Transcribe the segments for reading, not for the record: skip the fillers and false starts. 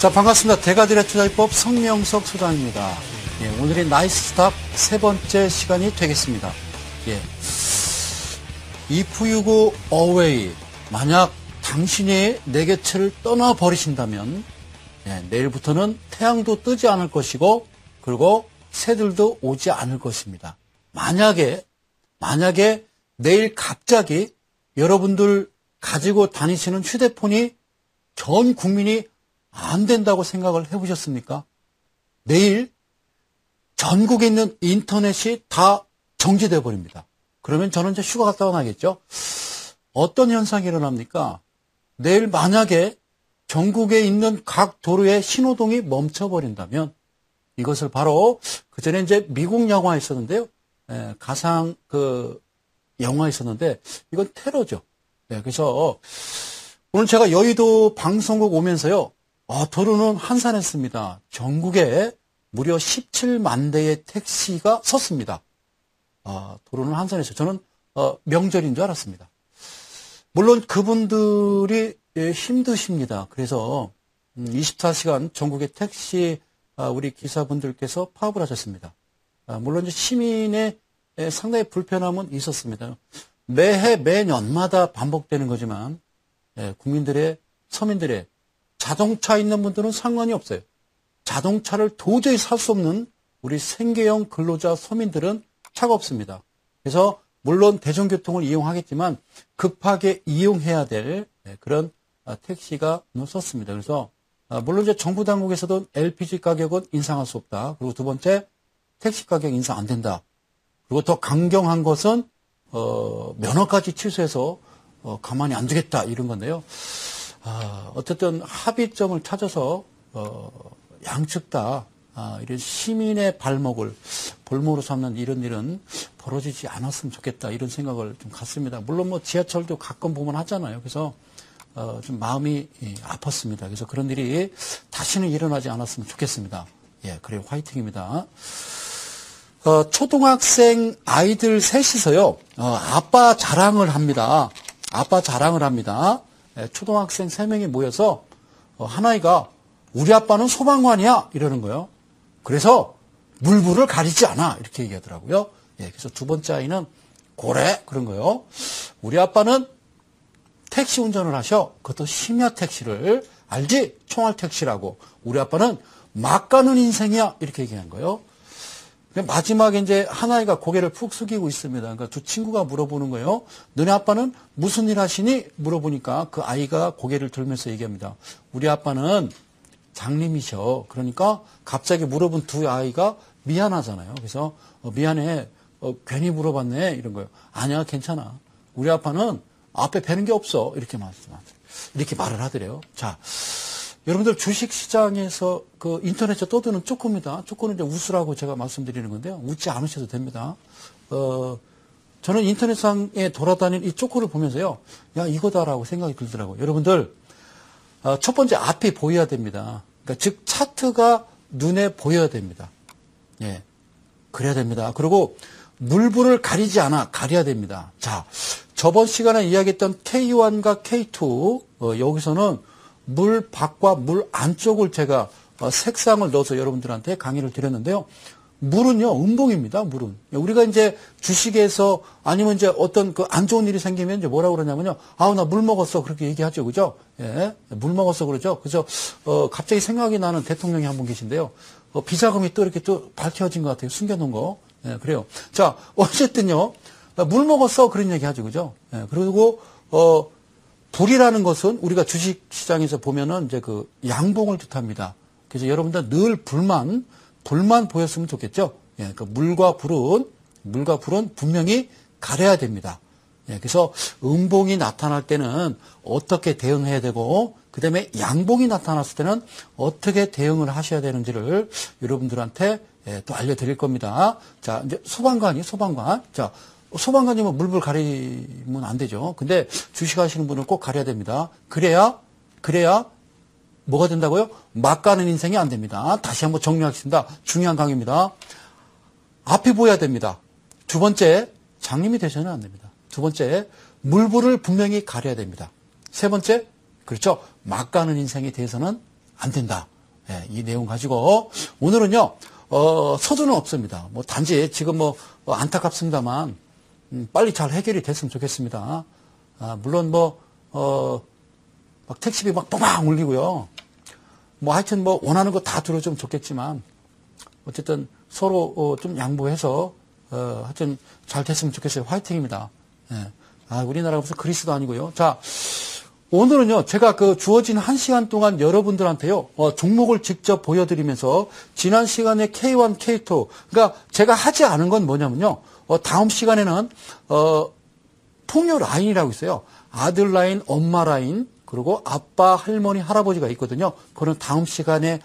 자, 반갑습니다. 대가들의 투자기법 성명석 소장입니다. 예, 오늘이 나이스 스탑 세 번째 시간이 되겠습니다. 예. If you go away, 만약 당신이 내 곁을 떠나버리신다면 예, 내일부터는 태양도 뜨지 않을 것이고 그리고 새들도 오지 않을 것입니다. 만약에 내일 갑자기 여러분들 가지고 다니시는 휴대폰이 전 국민이 안 된다고 생각을 해보셨습니까? 내일 전국에 있는 인터넷이 다 정지돼 버립니다. 그러면 저는 이제 휴가 갔다 와야겠죠? 어떤 현상이 일어납니까? 내일 만약에 전국에 있는 각 도로의 신호등이 멈춰버린다면 이것을 바로 그 전에 이제 미국 영화에 있었는데요. 예, 가상 영화에 있었는데 이건 테러죠. 예, 그래서 오늘 제가 여의도 방송국 오면서요. 도로는 한산했습니다. 전국에 무려 17만 대의 택시가 섰습니다. 도로는 한산했어요. 저는 명절인 줄 알았습니다. 물론 그분들이 힘드십니다. 그래서 24시간 전국의 택시 우리 기사분들께서 파업을 하셨습니다. 물론 이제 시민의 상당히 불편함은 있었습니다. 매년마다 반복되는 거지만 국민들의 서민들의 자동차 있는 분들은 상관이 없어요. 자동차를 도저히 살 수 없는 우리 생계형 근로자 서민들은 차가 없습니다. 그래서 물론 대중교통을 이용하겠지만 급하게 이용해야 될 그런 택시가 섰습니다. 그래서 물론 이제 정부 당국에서도 LPG 가격은 인상할 수 없다. 그리고 두 번째 택시 가격 인상 안 된다. 그리고 더 강경한 것은 면허까지 취소해서 가만히 안 두겠다 이런 건데요. 어쨌든 합의점을 찾아서 양측 다 이런 시민의 발목을 볼모로 삼는 이런 일은 벌어지지 않았으면 좋겠다 이런 생각을 좀 갖습니다. 물론 뭐 지하철도 가끔 보면 하잖아요. 그래서 좀 마음이 아팠습니다. 그래서 그런 일이 다시는 일어나지 않았으면 좋겠습니다. 예, 그래요. 화이팅입니다. 초등학생 아이들 셋이서요. 아빠 자랑을 합니다. 아빠 자랑을 합니다. 초등학생 3명이 모여서 한 아이가 우리 아빠는 소방관이야 이러는 거예요. 그래서 물불을 가리지 않아 이렇게 얘기하더라고요. 예, 그래서 두 번째 아이는 고래 그런 거예요. 우리 아빠는 택시 운전을 하셔. 그것도 심야 택시를 알지? 총알 택시라고. 우리 아빠는 막 가는 인생이야 이렇게 얘기한 거예요. 마지막에 이제 하나이가 고개를 푹 숙이고 있습니다. 그러니까 두 친구가 물어보는 거예요. 너네 아빠는 무슨 일 하시니? 물어보니까 그 아이가 고개를 들면서 얘기합니다. 우리 아빠는 장님이셔. 그러니까 갑자기 물어본 두 아이가 미안하잖아요. 그래서 미안해. 괜히 물어봤네. 이런 거예요. 아니야, 괜찮아. 우리 아빠는 앞에 뵈는 게 없어. 이렇게 말을 하더래요. 자. 여러분들 주식시장에서 인터넷에 떠드는 쪼꼬입니다. 쪼꼬는 이제 웃으라고 제가 말씀드리는 건데요. 웃지 않으셔도 됩니다. 저는 인터넷상에 돌아다니는 이 쪼꼬를 보면서요. 야, 이거다라고 생각이 들더라고요. 여러분들, 첫 번째 앞이 보여야 됩니다. 그러니까 즉, 차트가 눈에 보여야 됩니다. 예. 그래야 됩니다. 그리고 물불을 가리지 않아. 가려야 됩니다. 자, 저번 시간에 이야기했던 K1과 K2, 여기서는 물 밖과 물 안쪽을 제가 색상을 넣어서 여러분들한테 강의를 드렸는데요. 물은요, 음봉입니다, 물은. 우리가 이제 주식에서 아니면 이제 어떤 안 좋은 일이 생기면 이제 뭐라고 그러냐면요. 나 물 먹었어. 그렇게 얘기하죠. 그죠? 예. 물 먹었어. 그러죠. 그래서, 갑자기 생각이 나는 대통령이 한 분 계신데요. 비자금이 또 이렇게 또 밝혀진 것 같아요. 숨겨놓은 거. 예, 그래요. 자, 어쨌든요. 물 먹었어. 그런 얘기 하죠. 그죠? 예, 그리고, 불이라는 것은 우리가 주식 시장에서 보면은 이제 양봉을 뜻합니다. 그래서 여러분들 늘 불만 보였으면 좋겠죠. 예, 물과 불은 분명히 가려야 됩니다. 예, 그래서 음봉이 나타날 때는 어떻게 대응해야 되고, 그 다음에 양봉이 나타났을 때는 어떻게 대응을 하셔야 되는지를 여러분들한테 또 알려드릴 겁니다. 자, 이제 소방관. 자, 소방관이면 물불 가리면 안 되죠. 근데 주식하시는 분은 꼭 가려야 됩니다. 그래야 뭐가 된다고요? 막 가는 인생이 안 됩니다. 다시 한번 정리하겠습니다. 중요한 강의입니다. 앞이 보여야 됩니다. 두 번째, 장님이 되셔는 안 됩니다. 두 번째, 물불을 분명히 가려야 됩니다. 세 번째, 그렇죠. 막 가는 인생에 대해서는 안 된다. 예, 이 내용 가지고 오늘은요, 서두는 없습니다. 뭐 단지 지금 뭐 안타깝습니다만 빨리 잘 해결이 됐으면 좋겠습니다. 물론 막 택시비 막 빵빵 울리고요. 뭐 하여튼 뭐 원하는 거 다 들어주면 좋겠지만 어쨌든 서로 좀 양보해서 하여튼 잘 됐으면 좋겠어요. 화이팅입니다. 예. 우리나라가 무슨 그리스도 아니고요. 자, 오늘은요, 제가 그 주어진 1시간 동안 여러분들한테요, 종목을 직접 보여드리면서, 지난 시간에 K1, K2, 그러니까 제가 하지 않은 건 뭐냐면요, 다음 시간에는, 풍요 라인이라고 있어요. 아들 라인, 엄마 라인, 그리고 아빠, 할머니, 할아버지가 있거든요. 그건 다음 시간에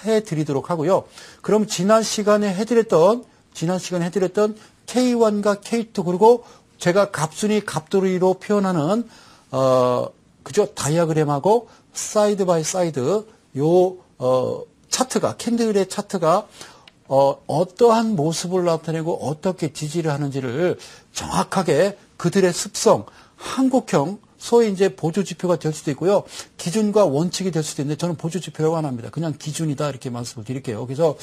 해드리도록 하고요. 그럼 지난 시간에 해드렸던 K1과 K2, 그리고 제가 갑순이, 갑돌이로 표현하는, 그죠? 다이아그램하고 사이드 바이 사이드 차트가 캔들의 차트가 어떠한 모습을 나타내고 어떻게 지지를 하는지를 정확하게 그들의 습성, 한국형 소위 이제 보조 지표가 될 수도 있고요. 기준과 원칙이 될 수도 있는데 저는 보조 지표라고 안 합니다. 그냥 기준이다 이렇게 말씀을 드릴게요. 그래서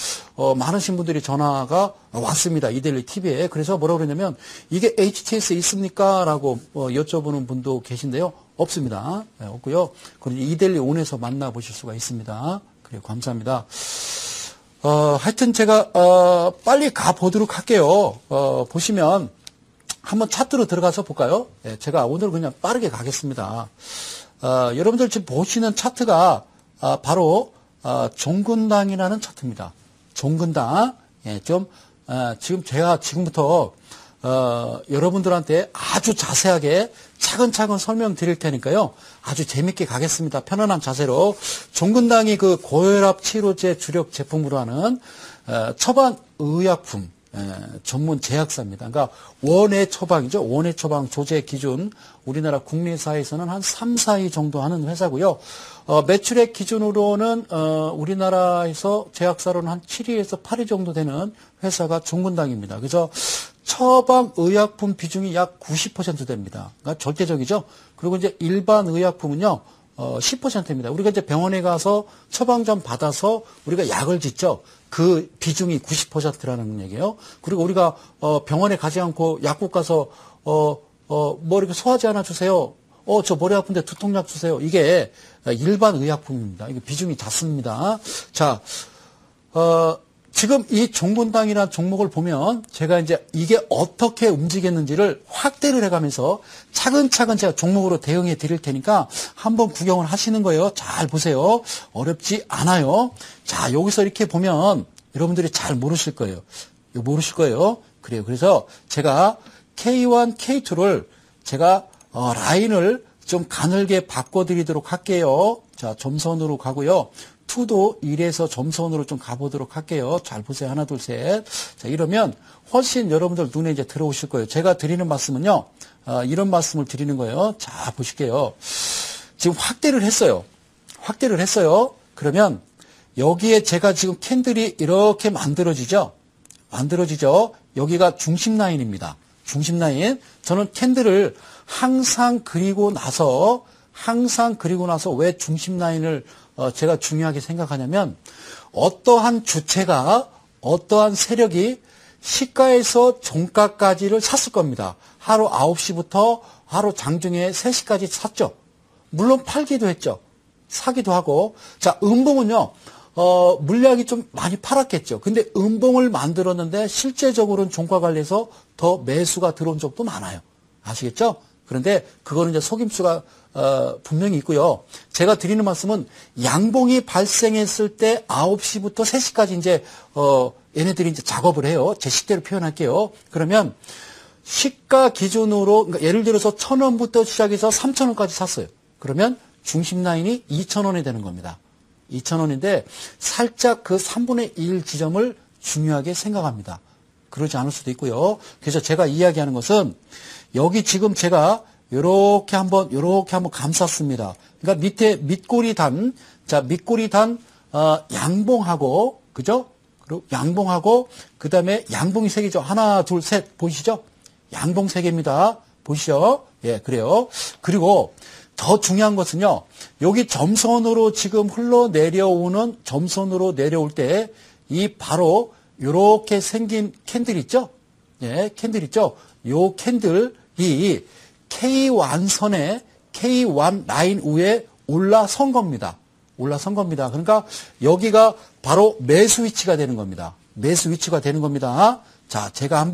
많으신 분들이 전화가 왔습니다. 이데일리 TV에. 그래서 뭐라고 그러냐면 이게 HTS 있습니까? 라고 여쭤보는 분도 계신데요. 없습니다. 네, 없고요. 그럼 이데일리 온에서 만나보실 수가 있습니다. 그래요. 감사합니다. 하여튼 제가 빨리 가보도록 할게요. 보시면 한번 차트로 들어가서 볼까요? 네, 제가 오늘 그냥 빠르게 가겠습니다. 여러분들 지금 보시는 차트가 바로 종근당이라는 차트입니다. 종근당. 예, 지금 제가 지금부터 여러분들한테 아주 자세하게 차근차근 설명드릴 테니까요. 아주 재밌게 가겠습니다. 편안한 자세로. 종근당이 그 고혈압 치료제 주력 제품으로 하는 처방의약품 전문 제약사입니다. 그러니까 원예 처방이죠. 원예 처방 조제 기준 우리나라 국내사에서는 한 3, 4위 정도 하는 회사고요. 매출액 기준으로는 우리나라에서 제약사로는 한 7위에서 8위 정도 되는 회사가 종근당입니다. 그래서 처방의약품 비중이 약 90% 됩니다. 그러니까 절대적이죠. 그리고 이제 일반 의약품은요. 10%입니다. 우리가 이제 병원에 가서 처방전 받아서 우리가 약을 짓죠. 그 비중이 90%라는 얘기예요. 그리고 우리가 병원에 가지 않고 약국 가서 뭐 이렇게 소화제 하나 주세요. 저 머리 아픈데 두통약 주세요. 이게 일반 의약품입니다. 이게 비중이 작습니다. 자, 지금 이 종근당이라는 종목을 보면 제가 이제 이게 어떻게 움직였는지를 확대를 해가면서 차근차근 제가 종목으로 대응해 드릴 테니까 한번 구경을 하시는 거예요. 잘 보세요. 어렵지 않아요. 자, 여기서 이렇게 보면 여러분들이 잘 모르실 거예요. 모르실 거예요. 그래요. 그래서 제가 K1, K2를 제가 라인을 좀 가늘게 바꿔드리도록 할게요. 자, 점선으로 가고요. 2도 1에서 점선으로 좀 가보도록 할게요. 잘 보세요. 하나, 둘, 셋. 자, 이러면 훨씬 여러분들 눈에 이제 들어오실 거예요. 제가 드리는 말씀은요, 이런 말씀을 드리는 거예요. 자, 보실게요. 지금 확대를 했어요. 확대를 했어요. 그러면 여기에 제가 지금 캔들이 이렇게 만들어지죠? 여기가 중심 라인입니다. 중심 라인. 저는 캔들을 항상 그리고 나서 왜 중심 라인을 제가 중요하게 생각하냐면 어떠한 주체가 어떠한 세력이 시가에서 종가까지를 샀을 겁니다. 하루 9시부터 하루 장중에 3시까지 샀죠. 물론 팔기도 했죠. 사기도 하고. 자, 음봉은요. 물량이 좀 많이 팔았겠죠. 근데 음봉을 만들었는데 실제적으로는 종가 관리에서 더 매수가 들어온 적도 많아요. 아시겠죠? 그런데 그거는 이제 속임수가 분명히 있고요. 제가 드리는 말씀은 양봉이 발생했을 때 9시부터 3시까지 이제 얘네들이 이제 작업을 해요. 제 식대로 표현할게요. 그러면 시가 기준으로 그러니까 예를 들어서 1,000원부터 시작해서 3,000원까지 샀어요. 그러면 중심 라인이 2,000원이 되는 겁니다. 2,000원인데 살짝 그 3분의 1 지점을 중요하게 생각합니다. 그러지 않을 수도 있고요. 그래서 제가 이야기하는 것은 여기 지금 제가 요렇게 한번 감쌌습니다. 그러니까 밑에 밑꼬리 단 양봉하고 그죠? 그리고 양봉하고 그다음에 양봉이 3개죠. 하나, 둘, 셋 보이시죠? 양봉 3개입니다. 보이시죠? 예, 그래요. 그리고 더 중요한 것은요, 여기 점선으로 지금 흘러내려오는, 점선으로 내려올 때, 이 바로, 요렇게 생긴 캔들 있죠? 예, 캔들 있죠? 요 캔들이 K1선에, K1 라인 위에 올라선 겁니다. 올라선 겁니다. 그러니까 여기가 바로 매수 위치가 되는 겁니다. 매수 위치가 되는 겁니다. 자, 제가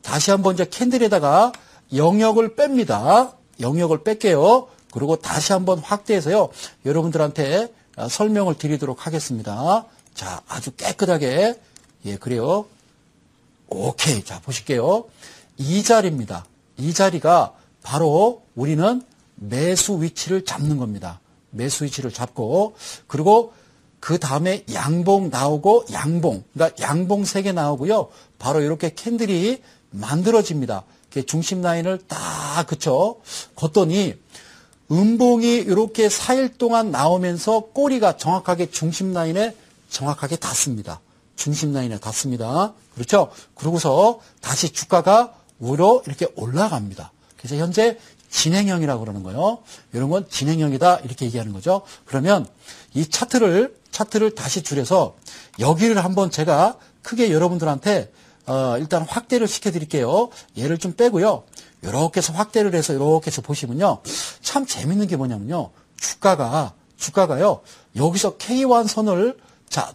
다시 한번 이제 캔들에다가 영역을 뺍니다. 영역을 뺄게요. 그리고 다시 한번 확대해서요, 여러분들한테 설명을 드리도록 하겠습니다. 자, 아주 깨끗하게. 예, 그래요. 오케이. 자, 보실게요. 이 자리입니다. 이 자리가 바로 우리는 매수 위치를 잡는 겁니다. 매수 위치를 잡고, 그리고 그 다음에 양봉 나오고, 양봉. 그러니까 양봉 3개 나오고요. 바로 이렇게 캔들이 만들어집니다. 중심 라인을 딱, 그쵸? 걷더니, 음봉이 이렇게 4일 동안 나오면서 꼬리가 정확하게 중심 라인에 정확하게 닿습니다. 중심 라인에 닿습니다. 그렇죠? 그러고서 다시 주가가 위로 이렇게 올라갑니다. 그래서 현재 진행형이라고 그러는 거예요. 이런 건 진행형이다 이렇게 얘기하는 거죠. 그러면 이 차트를 다시 줄여서 여기를 한번 제가 크게 여러분들한테 일단 확대를 시켜드릴게요. 얘를 좀 빼고요. 이렇게 해서 확대를 해서 이렇게 해서 보시면요. 참 재밌는 게 뭐냐면요. 주가가요. 여기서 K1 선을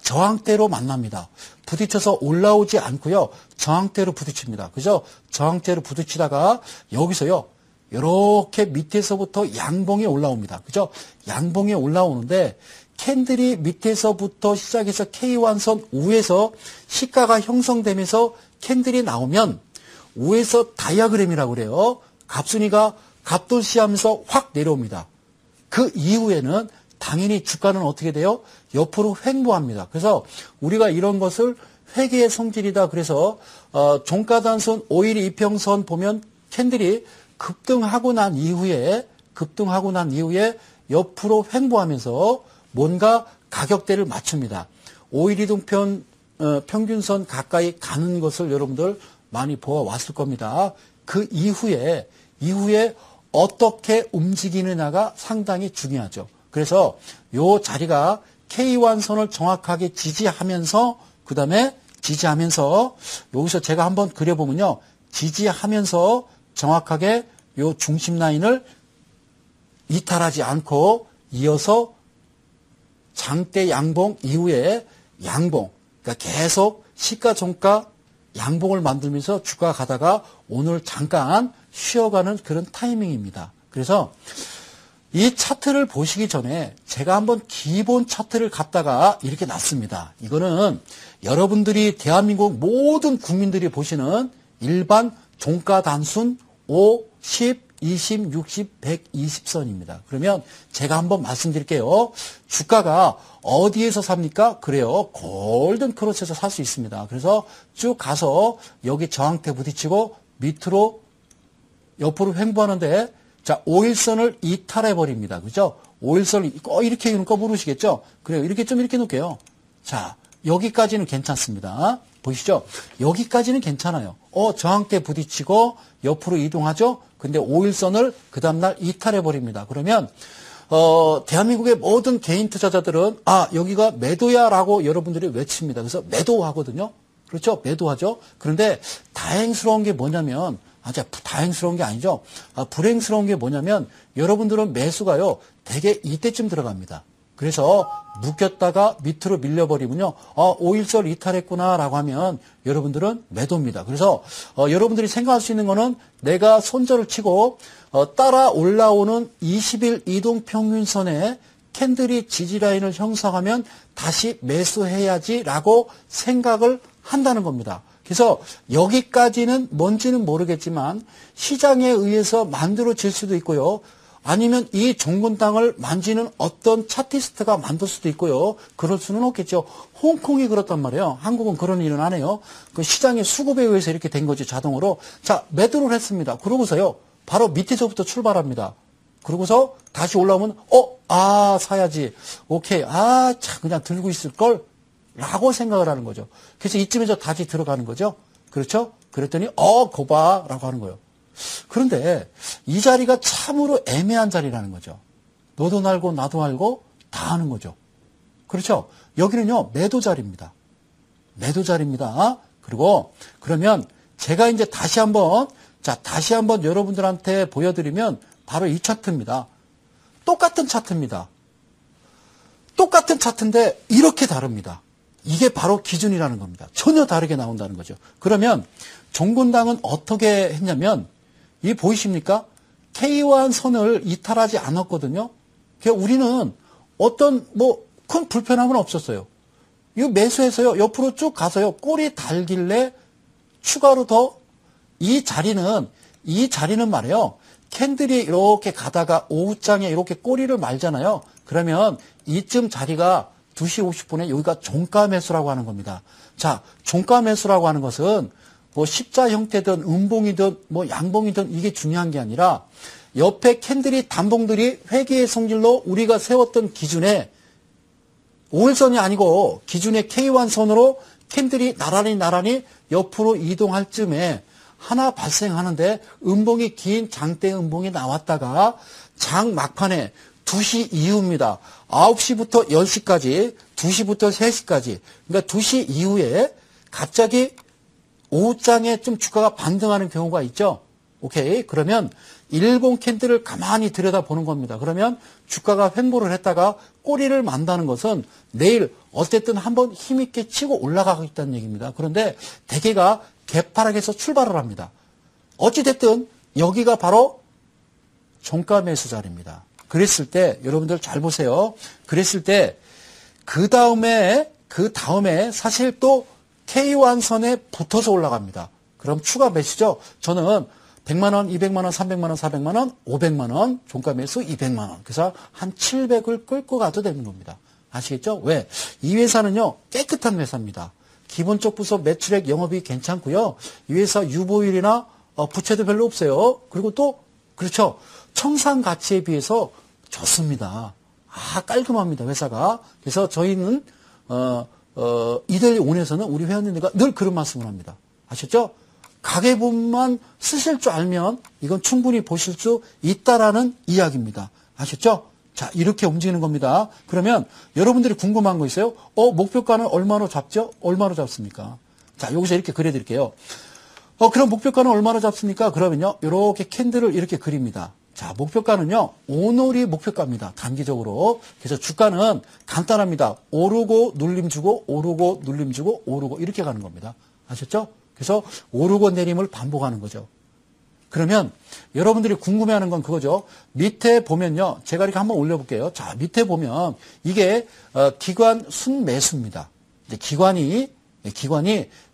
저항대로 만납니다. 부딪혀서 올라오지 않고요. 저항대로 부딪힙니다. 그죠? 저항대로 부딪히다가 여기서요. 이렇게 밑에서부터 양봉이 올라옵니다. 그죠? 양봉이 올라오는데 캔들이 밑에서부터 시작해서 K1선 위에서 시가가 형성되면서 캔들이 나오면 위에서 다이아그램이라고 그래요. 갑순이가 갑돌시하면서 확 내려옵니다. 그 이후에는 당연히 주가는 어떻게 돼요? 옆으로 횡보합니다. 그래서 우리가 이런 것을 회계의 성질이다. 그래서 종가단선 5일 이평선 보면 캔들이 급등하고 난 이후에 옆으로 횡보하면서 뭔가 가격대를 맞춥니다. 5일 이동편 평균선 가까이 가는 것을 여러분들 많이 보아왔을 겁니다. 그 이후에 어떻게 움직이느냐가 상당히 중요하죠. 그래서 요 자리가 K1선을 정확하게 지지하면서 여기서 제가 한번 그려보면요. 지지하면서 정확하게 요 중심 라인을 이탈하지 않고 이어서 장대 양봉 이후에 양봉, 그러니까 계속 시가 종가 양봉을 만들면서 주가 가다가 오늘 잠깐 쉬어가는 그런 타이밍입니다. 그래서 이 차트를 보시기 전에 제가 한번 기본 차트를 갖다가 이렇게 놨습니다. 이거는 여러분들이 대한민국 모든 국민들이 보시는 일반 종가 단순 5, 10, 20, 60, 120선입니다. 그러면 제가 한번 말씀드릴게요. 주가가 어디에서 삽니까? 그래요. 골든 크로스에서 살 수 있습니다. 그래서 쭉 가서 여기 저항대 부딪히고 밑으로 옆으로 횡보하는데 자, 5일선을 이탈해 버립니다. 그죠? 5일선을 이렇게 놓을까 모르시겠죠? 그래요. 이렇게 놓을게요. 자, 여기까지는 괜찮습니다. 보이시죠? 여기까지는 괜찮아요. 저항대 부딪히고 옆으로 이동하죠? 근데 5일선을 그 다음날 이탈해 버립니다. 그러면 대한민국의 모든 개인 투자자들은 여기가 매도야 라고 여러분들이 외칩니다. 그래서 매도하거든요. 그렇죠? 매도하죠. 그런데 다행스러운 게 뭐냐면 다행스러운 게 아니죠. 불행스러운 게 뭐냐면 여러분들은 매수가요. 대개 이때쯤 들어갑니다. 그래서 묶였다가 밑으로 밀려버리면요. 5일선 이탈했구나 라고 하면 여러분들은 매도입니다. 그래서 여러분들이 생각할 수 있는 거는 내가 손절을 치고 따라 올라오는 20일 이동평균선에 캔들이 지지라인을 형성하면 다시 매수해야지 라고 생각을 한다는 겁니다. 그래서 여기까지는 뭔지는 모르겠지만 시장에 의해서 만들어질 수도 있고요. 아니면 이 종근당을 만지는 어떤 차티스트가 만들 수도 있고요. 그럴 수는 없겠죠. 홍콩이 그렇단 말이에요. 한국은 그런 일은 안 해요. 그 시장의 수급에 의해서 이렇게 된 거지 자동으로. 자, 매도를 했습니다. 그러고서요. 바로 밑에서부터 출발합니다. 그러고서 다시 올라오면 사야지. 오케이. 참 그냥 들고 있을 걸 라고 생각을 하는 거죠. 그래서 이쯤에서 다시 들어가는 거죠. 그렇죠? 그랬더니 거봐 라고 하는 거예요. 그런데 이 자리가 참으로 애매한 자리라는 거죠. 너도 알고 나도 알고 다 아는 거죠. 그렇죠? 여기는요, 매도 자리입니다. 매도 자리입니다. 그리고 그러면 제가 이제 다시 한번 여러분들한테 보여드리면 바로 이 차트입니다. 똑같은 차트입니다. 똑같은 차트인데 이렇게 다릅니다. 이게 바로 기준이라는 겁니다. 전혀 다르게 나온다는 거죠. 그러면 종군당은 어떻게 했냐면 이 보이십니까? K1 선을 이탈하지 않았거든요. 그러니까 우리는 어떤 큰 불편함은 없었어요. 이거 매수해서요. 옆으로 쭉 가서요. 꼬리 달길래 추가로 더 이 자리는 말이에요. 캔들이 이렇게 가다가 오후장에 이렇게 꼬리를 말잖아요. 그러면 이쯤 자리가 2시 50분에 여기가 종가 매수라고 하는 겁니다. 자, 종가 매수라고 하는 것은 십자 형태든 음봉이든 양봉이든 이게 중요한 게 아니라 옆에 캔들이 단봉들이 회귀의 성질로 우리가 세웠던 기준에 5일선이 아니고 기준의 K1 선으로 캔들이 나란히 옆으로 이동할 쯤에 하나 발생하는데 음봉이 긴 장대 음봉이 나왔다가 장 막판에 2시 이후입니다. 9시부터 10시까지, 2시부터 3시까지. 그러니까 2시 이후에 갑자기 오후장에 좀 주가가 반등하는 경우가 있죠. 오케이. 그러면 일봉 캔들을 가만히 들여다보는 겁니다. 그러면 주가가 횡보를 했다가 꼬리를 만다는 것은 내일 어쨌든 한번 힘있게 치고 올라가겠다는 얘기입니다. 그런데 대개가 개파락에서 출발을 합니다. 어찌됐든 여기가 바로 종가 매수 자리입니다. 그랬을 때 여러분들 잘 보세요. 그랬을 때 그 다음에 사실 또 K1 선에 붙어서 올라갑니다. 그럼 추가 매수죠. 저는 100만 원, 200만 원, 300만 원, 400만 원, 500만 원, 종가 매수 200만 원. 그래서 한 700을 끌고 가도 되는 겁니다. 아시겠죠? 왜? 이 회사는요, 깨끗한 회사입니다. 기본적 부서 매출액 영업이 괜찮고요. 이 회사 유보율이나 부채도 별로 없어요. 그리고 또 그렇죠. 청산 가치에 비해서 좋습니다. 깔끔합니다. 회사가. 그래서 저희는 이델리온에서는 우리 회원님들과 늘 그런 말씀을 합니다. 아셨죠? 가계부만 쓰실 줄 알면 이건 충분히 보실 수 있다라는 이야기입니다. 아셨죠? 자, 이렇게 움직이는 겁니다. 그러면 여러분들이 궁금한 거 있어요? 목표가는 얼마로 잡죠? 얼마로 잡습니까? 자, 여기서 이렇게 그려드릴게요. 그럼 목표가는 얼마로 잡습니까? 그러면요, 이렇게 캔들을 이렇게 그립니다. 자, 목표가는요, 오늘이 목표가입니다. 단기적으로. 그래서 주가는 간단합니다. 오르고 눌림 주고, 오르고 눌림 주고, 오르고 이렇게 가는 겁니다. 아셨죠? 그래서 오르고 내림을 반복하는 거죠. 그러면 여러분들이 궁금해하는 건 그거죠. 밑에 보면요. 제가 이렇게 한번 올려볼게요. 자, 밑에 보면 이게 기관 순매수입니다. 이제 기관이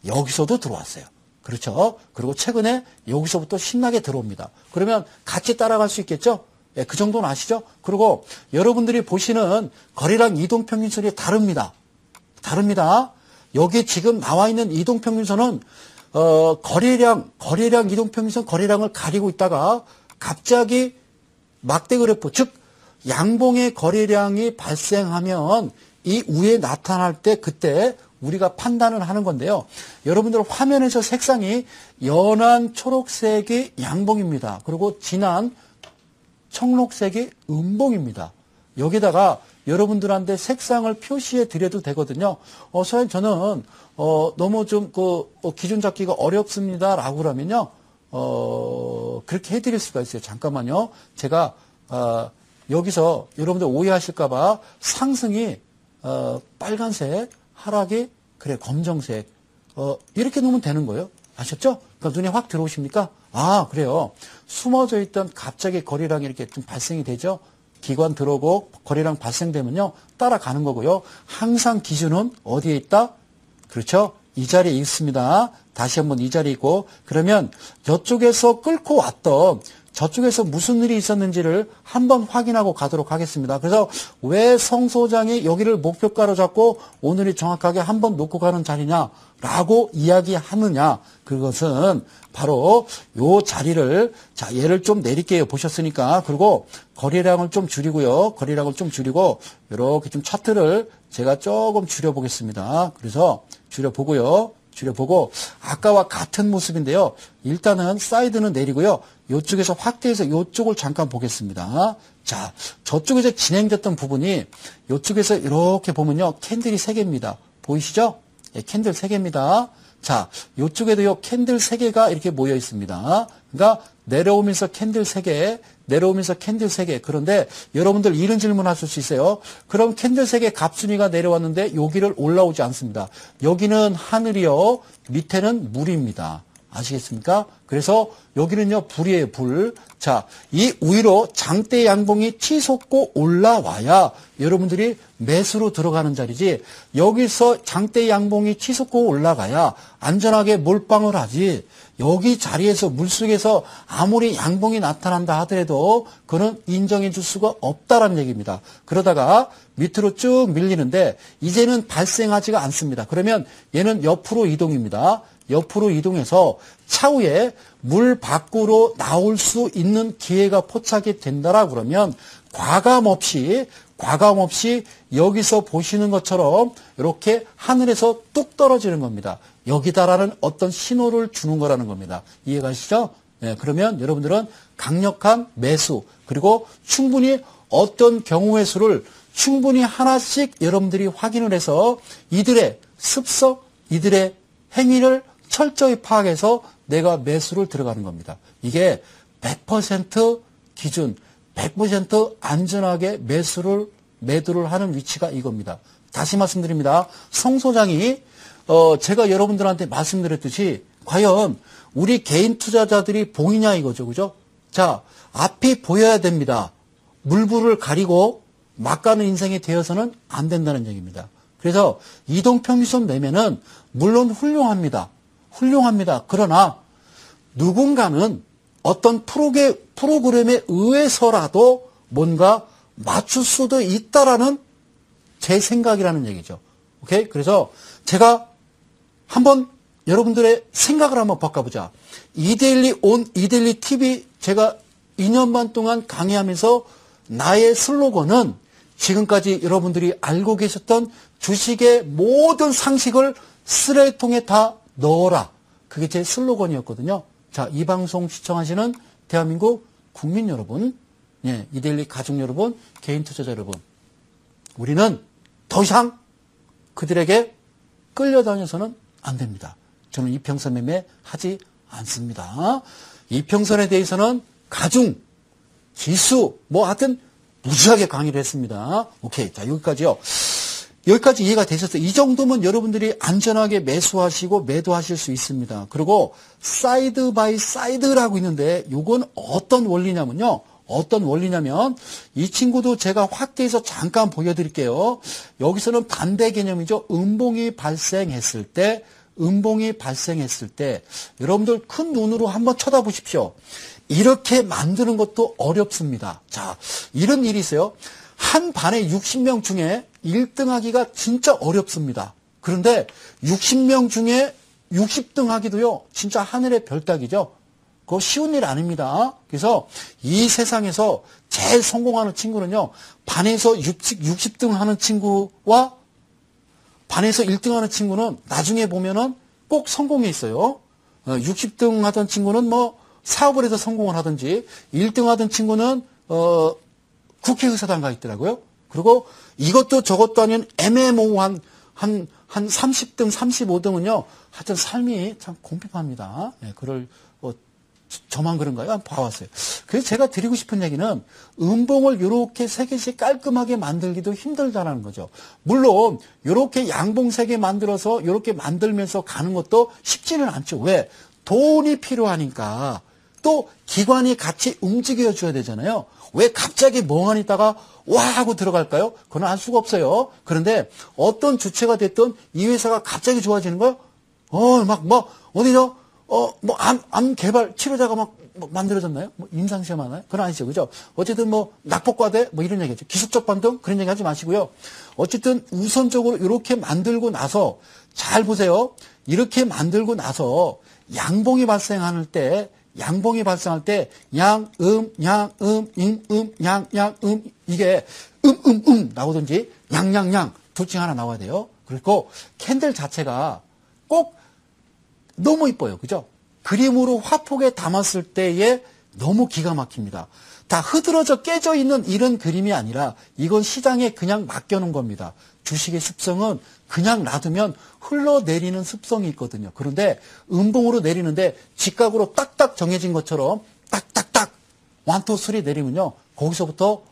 여기서도 들어왔어요. 그렇죠. 그리고 최근에 여기서부터 신나게 들어옵니다. 그러면 같이 따라갈 수 있겠죠? 예, 그 정도는 아시죠? 그리고 여러분들이 보시는 거래량 이동평균선이 다릅니다. 여기 지금 나와 있는 이동평균선은 거래량 이동평균선 거래량을 가리고 있다가 갑자기 막대 그래프, 즉 양봉의 거래량이 발생하면 이 위에 나타날 때 그때 우리가 판단을 하는 건데요. 여러분들 화면에서 색상이 연한 초록색이 양봉입니다. 그리고 진한 청록색이 음봉입니다. 여기다가 여러분들한테 색상을 표시해 드려도 되거든요. 선생님, 저는, 너무 좀, 기준 잡기가 어렵습니다. 라고 그러면요, 그렇게 해 드릴 수가 있어요. 잠깐만요. 제가, 여기서 여러분들 오해하실까봐 상승이, 빨간색, 하락이, 그래, 검정색, 이렇게 놓으면 되는 거예요. 아셨죠? 그러니까 눈에 확 들어오십니까? 그래요. 숨어져 있던 갑자기 거래량이 이렇게 좀 발생이 되죠? 기관 들어오고 거래량 발생되면요. 따라가는 거고요. 항상 기준은 어디에 있다? 그렇죠? 이 자리에 있습니다. 다시 한번 이 자리에 있고 그러면 저쪽에서 끌고 왔던 저쪽에서 무슨 일이 있었는지를 한번 확인하고 가도록 하겠습니다. 그래서 왜 성 소장이 여기를 목표가로 잡고 오늘이 정확하게 한번 놓고 가는 자리냐라고 이야기하느냐. 그것은 바로 요 자리를 자 얘를 좀 내릴게요. 보셨으니까. 그리고 거래량을 좀 줄이고요. 거래량을 좀 줄이고 이렇게 좀 차트를 제가 조금 줄여보겠습니다. 그래서 줄여보고요. 줄여보고 아까와 같은 모습인데요. 일단은 사이드는 내리고요. 이쪽에서 확대해서 이쪽을 잠깐 보겠습니다. 자, 저쪽에서 진행됐던 부분이 이쪽에서 이렇게 보면요. 캔들이 3개입니다. 보이시죠? 예, 캔들 3개입니다. 자, 이쪽에도요. 캔들 3개가 이렇게 모여 있습니다. 그러니까 내려오면서 캔들 3개, 내려오면서 캔들 3개. 그런데 여러분들 이런 질문 하실 수 있어요. 그럼 캔들 3개 값순위가 내려왔는데 여기를 올라오지 않습니다. 여기는 하늘이요. 밑에는 물입니다. 아시겠습니까? 그래서 여기는요, 불이에요, 불. 자, 이 위로 장대 양봉이 치솟고 올라와야 여러분들이 매수로 들어가는 자리지, 여기서 장대 양봉이 치솟고 올라가야 안전하게 몰빵을 하지, 여기 자리에서 물속에서 아무리 양봉이 나타난다 하더라도 그는 인정해 줄 수가 없다라는 얘기입니다. 그러다가 밑으로 쭉 밀리는데 이제는 발생하지가 않습니다. 그러면 얘는 옆으로 이동입니다. 옆으로 이동해서 차후에 물 밖으로 나올 수 있는 기회가 포착이 된다라 그러면 과감 없이 여기서 보시는 것처럼 이렇게 하늘에서 뚝 떨어지는 겁니다. 여기다라는 어떤 신호를 주는 거라는 겁니다. 이해가시죠? 네, 그러면 여러분들은 강력한 매수, 그리고 충분히 어떤 경우의 수를 충분히 하나씩 여러분들이 확인을 해서 이들의 습성, 이들의 행위를 철저히 파악해서 내가 매수를 들어가는 겁니다. 이게 100% 기준, 100% 안전하게 매도를 하는 위치가 이겁니다. 다시 말씀드립니다. 성 소장이 제가 여러분들한테 말씀드렸듯이 과연 우리 개인 투자자들이 보이냐 이거죠. 그죠? 자, 앞이 보여야 됩니다. 물불을 가리고 막 가는 인생이 되어서는 안 된다는 얘기입니다. 그래서 이동평균선 매매는 물론 훌륭합니다. 그러나 누군가는 어떤 프로그램에 의해서라도 뭔가 맞출 수도 있다라는 제 생각이라는 얘기죠. 오케이? 그래서 제가 한번 여러분들의 생각을 한번 바꿔보자. 이데일리 TV 제가 2년 반 동안 강의하면서 나의 슬로건은 지금까지 여러분들이 알고 계셨던 주식의 모든 상식을 쓰레기통에 다 넣어라. 그게 제 슬로건이었거든요. 자, 이 방송 시청하시는 대한민국 국민 여러분, 예, 이데일리 가족 여러분, 개인 투자자 여러분, 우리는 더 이상 그들에게 끌려다녀서는 안 됩니다. 저는 이평선 매매 하지 않습니다. 이평선에 대해서는 가중, 지수, 뭐 하여튼 무지하게 강의를 했습니다. 오케이. 자, 여기까지요. 여기까지 이해가 되셨어요. 이 정도면 여러분들이 안전하게 매수하시고 매도하실 수 있습니다. 그리고 사이드 바이 사이드라고 있는데 이건 어떤 원리냐면요. 이 친구도 제가 확대해서 잠깐 보여드릴게요. 여기서는 반대 개념이죠. 음봉이 발생했을 때 여러분들 큰 눈으로 한번 쳐다보십시오. 이렇게 만드는 것도 어렵습니다. 자, 이런 일이 있어요. 한 반에 60명 중에 1등 하기가 진짜 어렵습니다. 그런데 60명 중에 60등 하기도요, 진짜 하늘의 별 따기죠. 그거 쉬운 일 아닙니다. 그래서 이 세상에서 제일 성공하는 친구는요, 반에서 60등 하는 친구와 반에서 1등 하는 친구는 나중에 보면은 꼭 성공해 있어요. 60등 하던 친구는 뭐 사업을 해서 성공을 하든지, 1등 하던 친구는 국회의사당 가 있더라고요. 그리고 이것도 저것도 아닌 애매모호한 한 30등, 35등은요, 하여튼 삶이 참 공핍합니다. 네, 그걸 저만 그런가요? 한번 봐왔어요. 그래서 제가 드리고 싶은 얘기는 음봉을 이렇게 3개씩 깔끔하게 만들기도 힘들다는 거죠. 물론 이렇게 양봉 3개 만들어서 이렇게 만들면서 가는 것도 쉽지는 않죠. 왜? 돈이 필요하니까. 또 기관이 같이 움직여줘야 되잖아요. 왜 갑자기 멍하니 있다가 와 하고 들어갈까요? 그건 알 수가 없어요. 그런데 어떤 주체가 됐든 이 회사가 갑자기 좋아지는 거요? 어디죠? 암 개발 치료자가 막 만들어졌나요? 뭐 임상시험 하나요? 그건 아니죠. 그죠? 어쨌든 낙폭과대 이런 얘기죠. 기술적 반등 그런 얘기 하지 마시고요. 어쨌든 우선적으로 이렇게 만들고 나서 잘 보세요. 이렇게 만들고 나서 양봉이 발생할 때 양, 이게 나오든지 양 둘 중에 하나 나와야 돼요. 그리고 캔들 자체가 꼭 너무 이뻐요. 그죠? 그림으로 화폭에 담았을 때에 너무 기가 막힙니다. 다 흐드러져 깨져 있는 이런 그림이 아니라 이건 시장에 그냥 맡겨놓은 겁니다. 주식의 습성은 그냥 놔두면 흘러내리는 습성이 있거든요. 그런데 음봉으로 내리는데 직각으로 딱딱 정해진 것처럼 딱딱딱 완토 쓰리 내리면요. 거기서부터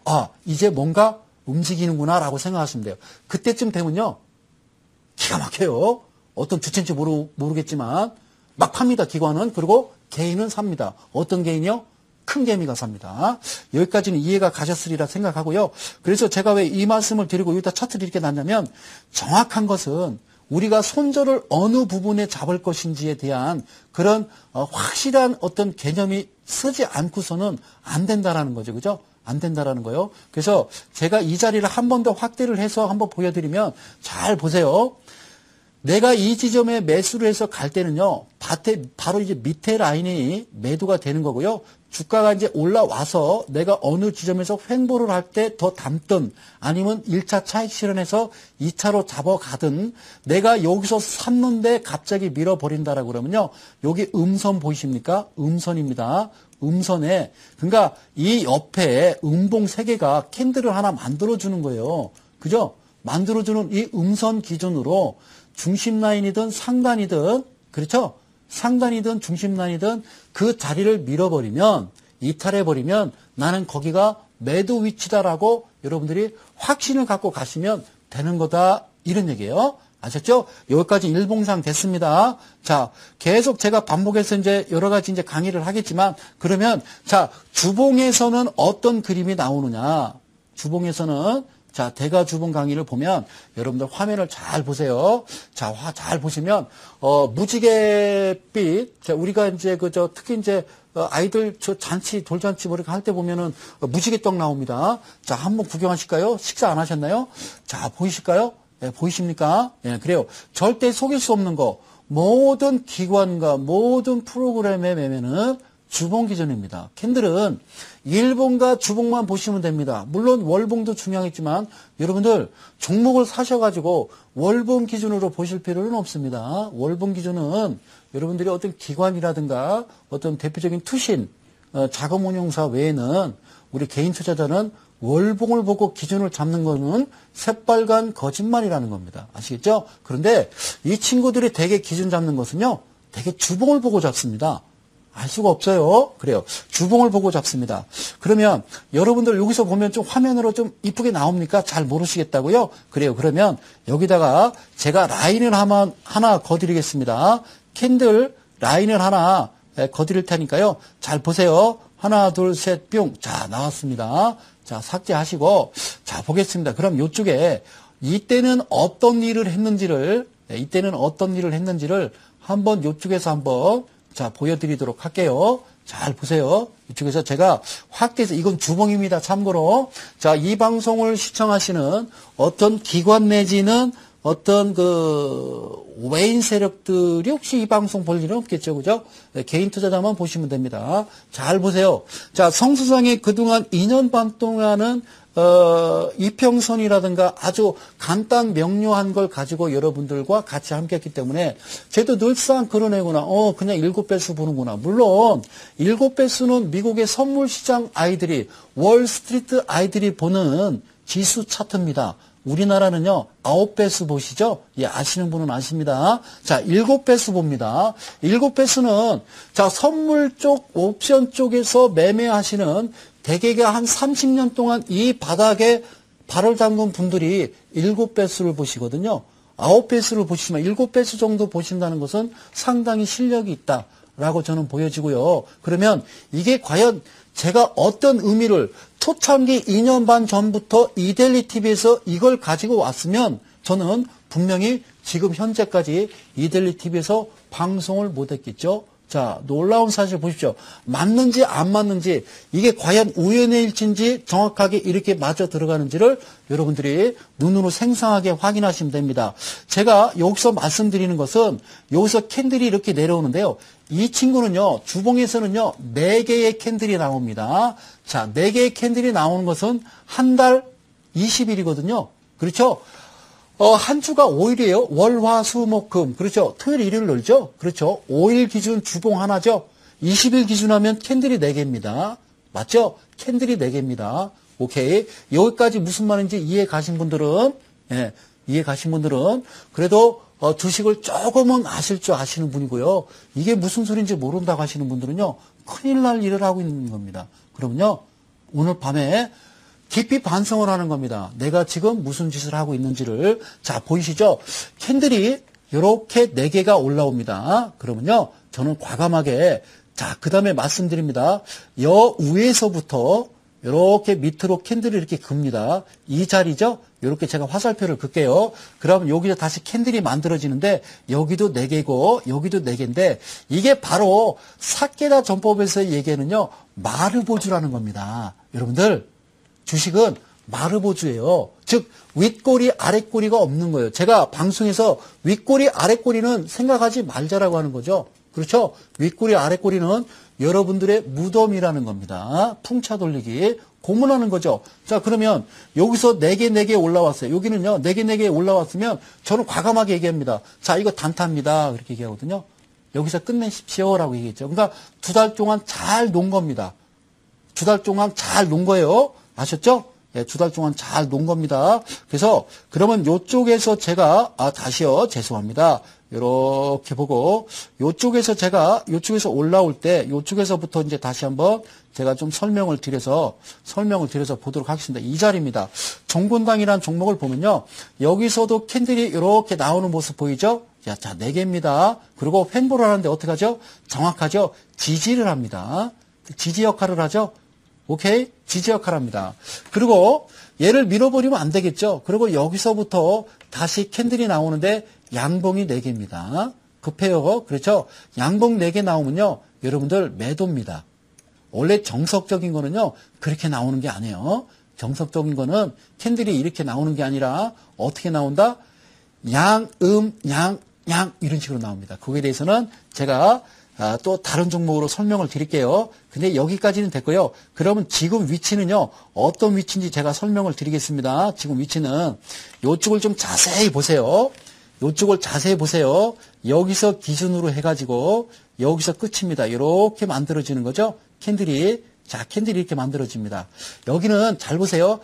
이제 뭔가 움직이는구나 라고 생각하시면 돼요. 그때쯤 되면요. 기가 막혀요. 어떤 주체인지 모르겠지만 막 팝니다. 기관은. 그리고 개인은 삽니다. 어떤 개인이요? 큰 개미가 삽니다. 여기까지는 이해가 가셨으리라 생각하고요. 그래서 제가 왜 이 말씀을 드리고 여기다 차트를 이렇게 놨냐면 정확한 것은 우리가 손절을 어느 부분에 잡을 것인지에 대한 그런 확실한 어떤 개념이 쓰지 않고서는 안 된다라는 거죠. 그죠? 안 된다라는 거요. 그래서 제가 이 자리를 한 번 더 확대를 해서 한번 보여드리면 잘 보세요. 내가 이 지점에 매수를 해서 갈 때는요, 바로 이제 밑에 라인이 매도가 되는 거고요. 주가가 이제 올라와서 내가 어느 지점에서 횡보를 할 때 더 담든 아니면 1차 차익 실현해서 2차로 잡아가든 내가 여기서 샀는데 갑자기 밀어버린다라고 그러면요. 여기 음선 보이십니까? 음선입니다. 음선에, 그러니까 이 옆에 음봉 3개가 캔들을 하나 만들어주는 거예요. 그죠? 만들어주는 이 음선 기준으로 중심 라인이든 상단이든, 그렇죠? 상단이든 중심 라인이든 그 자리를 밀어버리면, 이탈해버리면 나는 거기가 매도 위치다라고 여러분들이 확신을 갖고 가시면 되는 거다. 이런 얘기예요. 아셨죠? 여기까지 일봉상 됐습니다. 자, 계속 제가 반복해서 이제 여러 가지 이제 강의를 하겠지만, 그러면, 자, 주봉에서는 어떤 그림이 나오느냐? 주봉에서는, 자, 대가 주봉 강의를 보면, 여러분들 화면을 잘 보세요. 자, 잘 보시면, 무지갯빛, 자, 우리가 이제 특히 이제, 아이들 잔치, 돌잔치 뭐 이렇게 할 때 보면은 무지개떡 나옵니다. 자, 한번 구경하실까요? 식사 안 하셨나요? 자, 보이실까요? 예, 보이십니까? 예, 그래요. 절대 속일 수 없는 거. 모든 기관과 모든 프로그램의 매매는 주봉 기준입니다. 캔들은 일봉과 주봉만 보시면 됩니다. 물론 월봉도 중요하겠지만 여러분들 종목을 사셔가지고 월봉 기준으로 보실 필요는 없습니다. 월봉 기준은 여러분들이 어떤 기관이라든가 어떤 대표적인 투신, 자금운용사 외에는 우리 개인 투자자는 월봉을 보고 기준을 잡는 거는 새빨간 거짓말이라는 겁니다. 아시겠죠? 그런데 이 친구들이 대개 기준 잡는 것은요, 대개 주봉을 보고 잡습니다. 알 수가 없어요. 그래요. 주봉을 보고 잡습니다. 그러면 여러분들 여기서 보면 좀 화면으로 좀 이쁘게 나옵니까? 잘 모르시겠다고요? 그래요. 그러면 여기다가 제가 라인을 하나 거드리겠습니다. 캔들 라인을 하나 거드릴 테니까요. 잘 보세요. 하나, 둘, 셋, 뿅. 자, 나왔습니다. 자, 삭제하시고, 자, 보겠습니다. 그럼 이쪽에 이때는 어떤 일을 했는지를 한번 이쪽에서 한번 자, 보여드리도록 할게요. 잘 보세요. 이쪽에서 제가 확대해서, 이건 주봉입니다. 참고로. 자, 이 방송을 시청하시는 어떤 기관 내지는 어떤 외인 세력들이 혹시 이 방송 볼 일은 없겠죠. 그죠? 네, 개인 투자자만 보시면 됩니다. 잘 보세요. 자, 성수상의 그동안 2년 반 동안은 이평선이라든가 아주 간단 명료한 걸 가지고 여러분들과 같이 함께 했기 때문에 쟤도 늘상 그러네구나. 그냥 7배수 보는구나. 물론 7배수는 미국의 선물시장 아이들이, 월스트리트 아이들이 보는 지수 차트입니다. 우리나라는요, 9배수 보시죠? 예, 아시는 분은 아십니다. 자, 7배수 봅니다. 7배수는, 자, 선물 쪽, 옵션 쪽에서 매매하시는 대개가 한 30년 동안 이 바닥에 발을 담근 분들이 7배수를 보시거든요. 9배수를 보시지만 7배수 정도 보신다는 것은 상당히 실력이 있다라고 저는 보여지고요. 그러면 이게 과연 제가 어떤 의미를 초창기 2년 반 전부터 이데일리 TV에서 이걸 가지고 왔으면 저는 분명히 지금 현재까지 이데일리 TV에서 방송을 못했겠죠. 자, 놀라운 사실 보십시오. 맞는지 안 맞는지, 이게 과연 우연의 일치인지 정확하게 이렇게 맞아 들어가는지를 여러분들이 눈으로 생생하게 확인하시면 됩니다. 제가 여기서 말씀드리는 것은 여기서 캔들이 이렇게 내려오는데요. 이 친구는요, 주봉에서는요, 4개의 캔들이 나옵니다. 자, 4개의 캔들이 나오는 것은 한 달 20일이거든요. 그렇죠? 한 주가 5일이에요. 월, 화, 수, 목, 금. 그렇죠. 토요일, 일요일 놀죠. 그렇죠. 5일 기준 주봉 하나죠. 20일 기준하면 캔들이 4개입니다. 맞죠? 캔들이 4개입니다. 오케이. 여기까지 무슨 말인지 이해 가신 분들은, 예, 이해 가신 분들은, 그래도, 주식을 조금은 아실 줄 아시는 분이고요. 이게 무슨 소리인지 모른다고 하시는 분들은요, 큰일 날 일을 하고 있는 겁니다. 그러면요, 오늘 밤에 깊이 반성을 하는 겁니다. 내가 지금 무슨 짓을 하고 있는지를. 자, 보이시죠? 캔들이 이렇게 4개가 올라옵니다. 그러면요, 저는 과감하게, 자, 그 다음에 말씀드립니다. 여 위에서부터 이렇게 밑으로 캔들이 이렇게 긋습니다. 이 자리죠? 이렇게 제가 화살표를 긋게요. 그러면 여기서 다시 캔들이 만들어지는데 여기도 4개고 여기도 4개인데 이게 바로 사케다 전법에서 얘기하는요. 마르보주라는 겁니다. 여러분들 주식은 마르보주예요. 즉 윗꼬리 아랫꼬리가 없는 거예요. 제가 방송에서 윗꼬리 아랫꼬리는 생각하지 말자라고 하는 거죠. 그렇죠? 윗꼬리 아랫꼬리는 여러분들의 무덤이라는 겁니다. 풍차 돌리기. 고문하는 거죠. 자, 그러면 여기서 4개 올라왔어요. 여기는요, 4개 올라왔으면 저는 과감하게 얘기합니다. 자, 이거 단타입니다. 그렇게 얘기하거든요. 여기서 끝내십시오라고 얘기했죠. 그러니까 2달 동안 잘 논 겁니다. 2달 동안 잘 논 거예요. 아셨죠? 예, 2달 동안 잘 논 겁니다. 그래서 그러면 요쪽에서 제가 다시요. 죄송합니다. 이렇게 보고 요쪽에서 올라올 때 요쪽에서부터 이제 다시 한번 제가 좀 설명을 드려서 보도록 하겠습니다. 이 자리입니다. 종군당이라는 종목을 보면요. 여기서도 캔들이 이렇게 나오는 모습 보이죠? 자, 4개입니다. 그리고 횡보를 하는데 어떻게 하죠? 정확하죠? 지지를 합니다. 지지 역할을 하죠? 오케이? 지지 역할을 합니다. 그리고 얘를 밀어버리면 안 되겠죠? 그리고 여기서부터 다시 캔들이 나오는데 양봉이 4개입니다. 급해요. 그렇죠? 양봉 4개 나오면요. 여러분들 매도입니다. 원래 정석적인 거는요. 그렇게 나오는 게 아니에요. 정석적인 거는 캔들이 이렇게 나오는 게 아니라 어떻게 나온다? 양, 양 이런 식으로 나옵니다. 거기에 대해서는 제가 또 다른 종목으로 설명을 드릴게요. 근데 여기까지는 됐고요. 그러면 지금 위치는요. 어떤 위치인지 제가 설명을 드리겠습니다. 지금 위치는 이쪽을 좀 자세히 보세요. 이쪽을 자세히 보세요. 여기서 기준으로 해가지고 여기서 끝입니다. 이렇게 만들어지는 거죠. 캔들이. 자, 캔들이 이렇게 만들어집니다. 여기는 잘 보세요.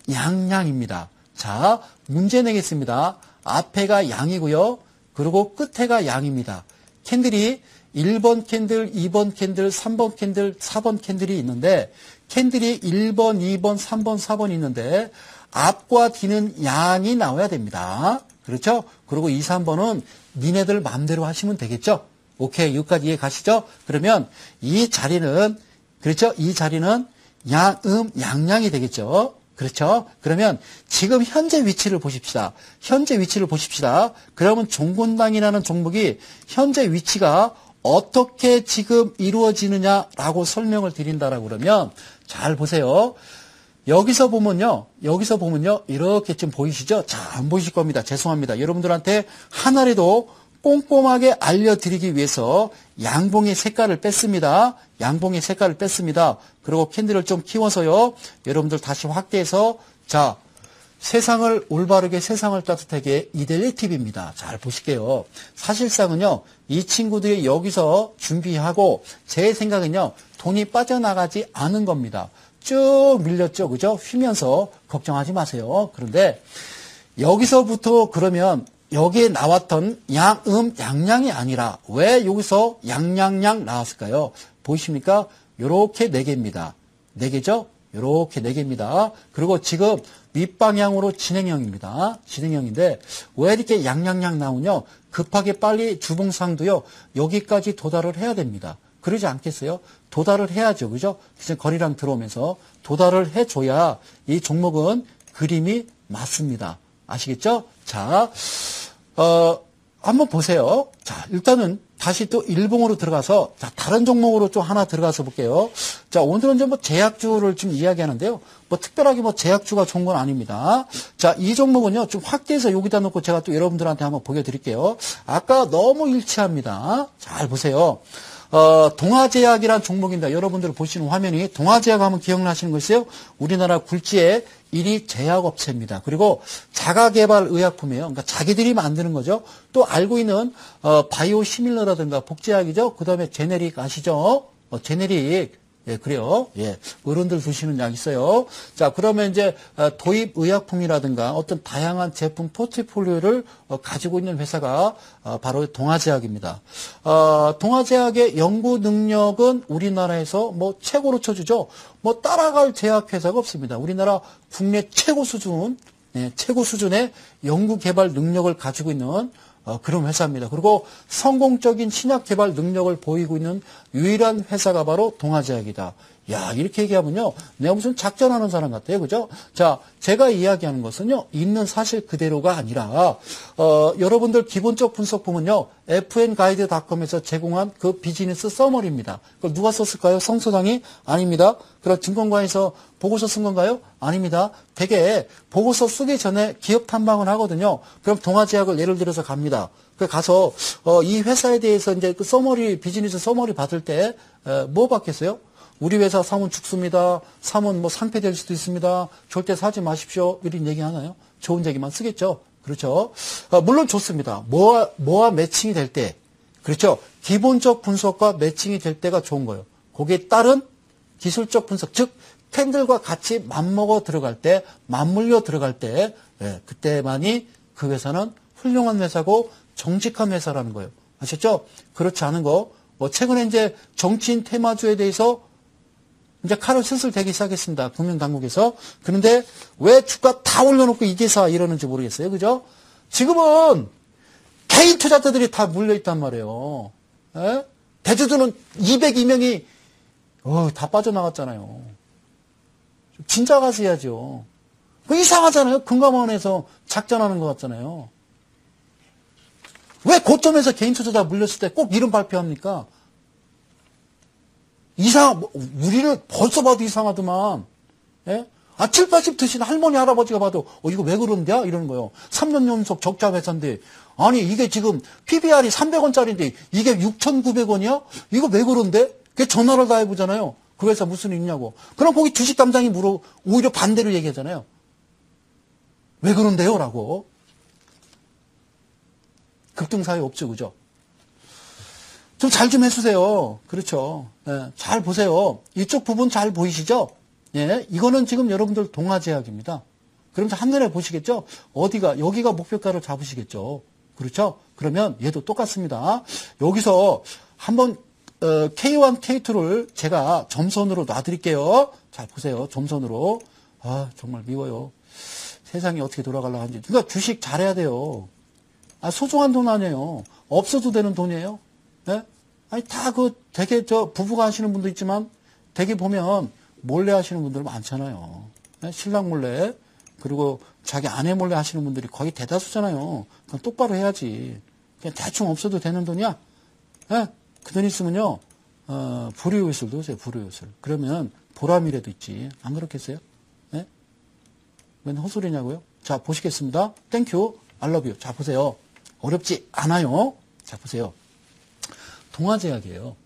양입니다. 자, 문제 내겠습니다. 앞에가 양이고요. 그리고 끝에가 양입니다. 캔들이 1번 캔들, 2번 캔들, 3번 캔들, 4번 캔들이 있는데 캔들이 1번, 2번, 3번, 4번 있는데 앞과 뒤는 양이 나와야 됩니다. 그렇죠? 그리고 2, 3번은 니네들 마음대로 하시면 되겠죠? 오케이, 여기까지 이해 가시죠? 그러면 이 자리는, 그렇죠? 이 자리는 양양이 되겠죠? 그렇죠? 그러면 지금 현재 위치를 보십시다. 현재 위치를 보십시다. 그러면 종군당이라는 종목이 현재 위치가 어떻게 지금 이루어지느냐라고 설명을 드린다라고 그러면 잘 보세요. 여기서 보면요, 이렇게 좀 보이시죠? 자, 안 보이실 겁니다. 죄송합니다. 여러분들한테 하나라도 꼼꼼하게 알려드리기 위해서 양봉의 색깔을 뺐습니다. 양봉의 색깔을 뺐습니다. 그리고 캔들을 좀 키워서요, 여러분들 다시 확대해서, 자, 세상을 올바르게 세상을 따뜻하게 이데일리 TV입니다. 잘 보실게요. 사실상은요, 이 친구들이 여기서 준비하고 제 생각은요, 돈이 빠져나가지 않은 겁니다. 쭉 밀렸죠. 그죠? 휘면서 걱정하지 마세요. 그런데 여기서부터 그러면 여기에 나왔던 양양이 아니라 왜 여기서 양양양 나왔을까요? 보이십니까? 요렇게 4개입니다. 4개죠? 요렇게 4개입니다. 그리고 지금 윗방향으로 진행형입니다. 진행형인데 왜 이렇게 양양양 나오냐? 급하게 빨리 주봉상도요. 여기까지 도달을 해야 됩니다. 그러지 않겠어요? 도달을 해야죠. 그죠? 그래서 거리랑 들어오면서 도달을 해줘야 이 종목은 그림이 맞습니다. 아시겠죠? 자, 한번 보세요. 자, 일단은 다시 또 일봉으로 들어가서, 자, 다른 종목으로 좀 하나 들어가서 볼게요. 자, 오늘은 좀 제약주를 좀 이야기하는데요. 특별하게 제약주가 좋은 건 아닙니다. 자, 이 종목은요, 좀 확대해서 여기다 놓고 제가 또 여러분들한테 한번 보여드릴게요. 아까 너무 일치합니다. 잘 보세요. 동아제약이라는 종목입니다. 여러분들 보시는 화면이 동아제약 하면 기억나시는 것이요. 우리나라 굴지의 1위 제약업체입니다. 그리고 자가개발 의약품이에요. 그러니까 자기들이 만드는 거죠. 또 알고 있는 바이오 시밀러라든가 복제약이죠. 그 다음에 제네릭 아시죠? 제네릭. 예, 그래요. 예, 어른들 드시는 약 있어요. 자, 그러면 이제 도입 의약품이라든가 어떤 다양한 제품 포트폴리오를 가지고 있는 회사가 바로 동아제약입니다. 동아제약의 연구 능력은 우리나라에서 뭐 최고로 쳐주죠. 뭐 따라갈 제약회사가 없습니다. 우리나라 국내 최고 수준, 예, 최고 수준의 연구 개발 능력을 가지고 있는 그런 회사입니다. 그리고 성공적인 신약 개발 능력을 보이고 있는 유일한 회사가 바로 동아제약이다. 야, 이렇게 얘기하면요. 내가 무슨 작전하는 사람 같아요. 그죠? 자, 제가 이야기하는 것은요. 있는 사실 그대로가 아니라, 여러분들 기본적 분석 보면요. fnguide.com에서 제공한 그 비즈니스 서머리입니다. 그걸 누가 썼을까요? 성소장이? 아닙니다. 그럼 증권가에서 보고서 쓴 건가요? 아닙니다. 되게 보고서 쓰기 전에 기업 탐방을 하거든요. 그럼 동아제약을 예를 들어서 갑니다. 그 가서, 이 회사에 대해서 이제 그 서머리, 비즈니스 서머리 받을 때, 뭐 받겠어요? 우리 회사 사면 죽습니다. 사면 뭐 상폐될 수도 있습니다. 절대 사지 마십시오. 이런 얘기 하나요? 좋은 얘기만 쓰겠죠. 그렇죠. 물론 좋습니다. 뭐와 매칭이 될 때. 그렇죠. 기본적 분석과 매칭이 될 때가 좋은 거예요. 거기에 따른 기술적 분석, 즉 캔들과 같이 맞먹어 들어갈 때, 맞물려 들어갈 때, 예, 그때만이 그 회사는 훌륭한 회사고 정직한 회사라는 거예요. 아셨죠? 그렇지 않은 거. 뭐 최근에 이제 정치인 테마주에 대해서 이제 칼을 슬슬 대기 시작했습니다. 금융당국에서. 그런데 왜 주가 다 올려놓고 이게 사 이러는지 모르겠어요. 그죠? 지금은 개인 투자자들이 다 물려있단 말이에요. 에? 대주주는 202명이 다 빠져나갔잖아요. 진짜 가서 해야죠. 이상하잖아요. 금감원에서 작전하는 것 같잖아요. 왜 고점에서 개인 투자자 물렸을 때 꼭 이름 발표합니까? 우리를 벌써 봐도 이상하더만. 예? 7, 80 드신 할머니, 할아버지가 봐도, 이거 왜 그런데야? 이러는 거예요. 3년 연속 적자 회사인데, 아니, 이게 지금 PBR이 300원짜리인데, 이게 6,900원이야? 이거 왜 그런데? 그게 전화를 다 해보잖아요. 그 회사 무슨 일 있냐고. 그럼 거기 주식 담당이 오히려 반대로 얘기하잖아요. 왜 그런데요? 라고. 급등사유 없죠, 그죠? 좀 잘 좀 해주세요. 그렇죠. 예, 잘 보세요. 이쪽 부분 잘 보이시죠? 예, 이거는 지금 여러분들 동아제약입니다. 그럼 한눈에 보시겠죠? 여기가 목표가를 잡으시겠죠? 그렇죠? 그러면 얘도 똑같습니다. 여기서 한번, K1, K2를 제가 점선으로 놔드릴게요. 잘 보세요. 점선으로. 정말 미워요. 세상이 어떻게 돌아가려고 하는지. 그러니까 주식 잘해야 돼요. 소중한 돈 아니에요. 없어도 되는 돈이에요. 예? 아니, 되게 부부가 하시는 분도 있지만, 되게 보면, 몰래 하시는 분들 많잖아요. 예? 신랑 몰래, 그리고 자기 아내 몰래 하시는 분들이 거의 대다수잖아요. 그럼 똑바로 해야지. 그냥 대충 없어도 되는 돈이야? 예? 그 돈 있으면요, 불우이웃을 놓으세요, 불우이웃을. 그러면 보람이라도 있지. 안 그렇겠어요? 예? 웬 헛소리냐고요? 자, 보시겠습니다. 땡큐, I love you. 자, 보세요. 어렵지 않아요. 자, 보세요. 동아제약이에요.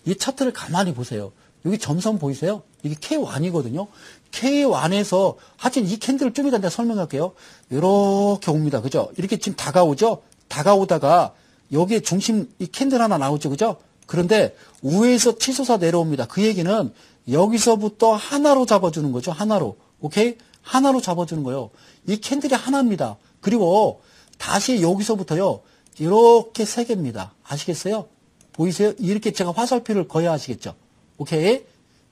이 차트를 가만히 보세요. 여기 점선 보이세요? 이게 K1이거든요. K1에서 하여튼 이 캔들을 좀 이따 내가 설명할게요. 이렇게 옵니다. 그죠? 이렇게 지금 다가오죠? 다가오다가 여기에 중심 이 캔들 하나 나오죠. 그죠? 그런데 위에서 치솟아 내려옵니다. 그 얘기는 여기서부터 하나로 잡아주는 거죠. 하나로. 오케이? 하나로 잡아주는 거예요. 이 캔들이 하나입니다. 그리고 다시 여기서부터요. 이렇게 세 개입니다. 아시겠어요? 보이세요? 이렇게 제가 화살표를 그어야 아시겠죠? 오케이?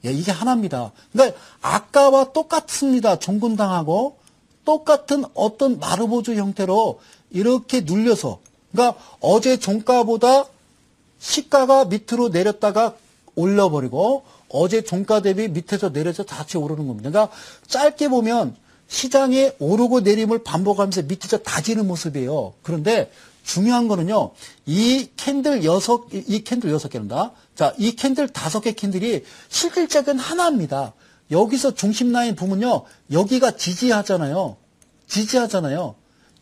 예, 이게 하나입니다. 그러니까 아까와 똑같습니다. 종근당하고 똑같은 어떤 마르보주 형태로 이렇게 눌려서 그러니까 어제 종가보다 시가가 밑으로 내렸다가 올려버리고 어제 종가 대비 밑에서 내려서 다시 오르는 겁니다. 그러니까 짧게 보면 시장에 오르고 내림을 반복하면서 밑에서 다지는 모습이에요. 그런데 중요한 거는요, 이 캔들 6개입니다. 자, 이 캔들 5개 캔들이 실질적인 하나입니다. 여기서 중심 라인 보면요, 여기가 지지하잖아요.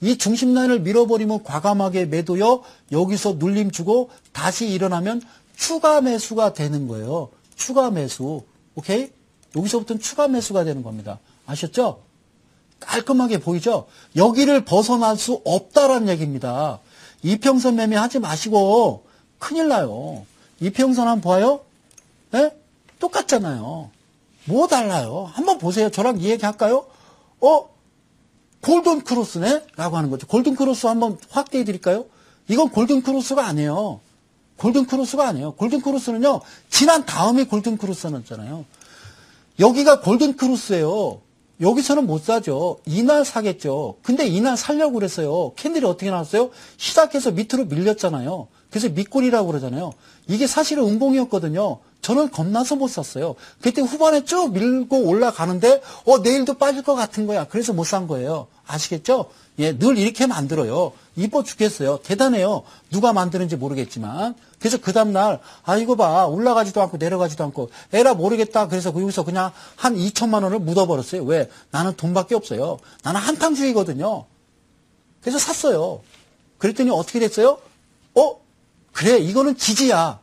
이 중심 라인을 밀어버리면 과감하게 매도요, 여기서 눌림 주고 다시 일어나면 추가 매수가 되는 거예요. 추가 매수. 오케이? 여기서부터는 추가 매수가 되는 겁니다. 아셨죠? 깔끔하게 보이죠? 여기를 벗어날 수 없다라는 얘기입니다. 이평선 매매 하지 마시고 큰일 나요. 이평선 한번 봐요? 예? 똑같잖아요. 뭐 달라요? 한번 보세요. 저랑 이 얘기 할까요? 골든 크로스네? 라고 하는 거죠. 골든 크로스 한번 확대해 드릴까요? 이건 골든 크로스가 아니에요. 골든 크로스가 아니에요. 골든 크로스는요, 지난 다음에 골든 크로스였잖아요. 여기가 골든 크로스예요. 여기서는 못 사죠. 이날 사겠죠. 근데 이날 살려고 그랬어요. 캔들이 어떻게 나왔어요? 시작해서 밑으로 밀렸잖아요. 그래서 밑골이라고 그러잖아요. 이게 사실은 음봉이었거든요. 저는 겁나서 못 샀어요. 그때 후반에 쭉 밀고 올라가는데 내일도 빠질 것 같은 거야. 그래서 못 산 거예요. 아시겠죠? 예, 늘 이렇게 만들어요. 이뻐 죽겠어요. 대단해요. 누가 만드는지 모르겠지만. 그래서 그 다음날 이거 봐. 올라가지도 않고 내려가지도 않고 에라 모르겠다. 그래서 여기서 그냥 한 2천만 원을 묻어버렸어요. 왜? 나는 돈밖에 없어요. 나는 한탕주의거든요. 그래서 샀어요. 그랬더니 어떻게 됐어요? 그래, 이거는 지지야.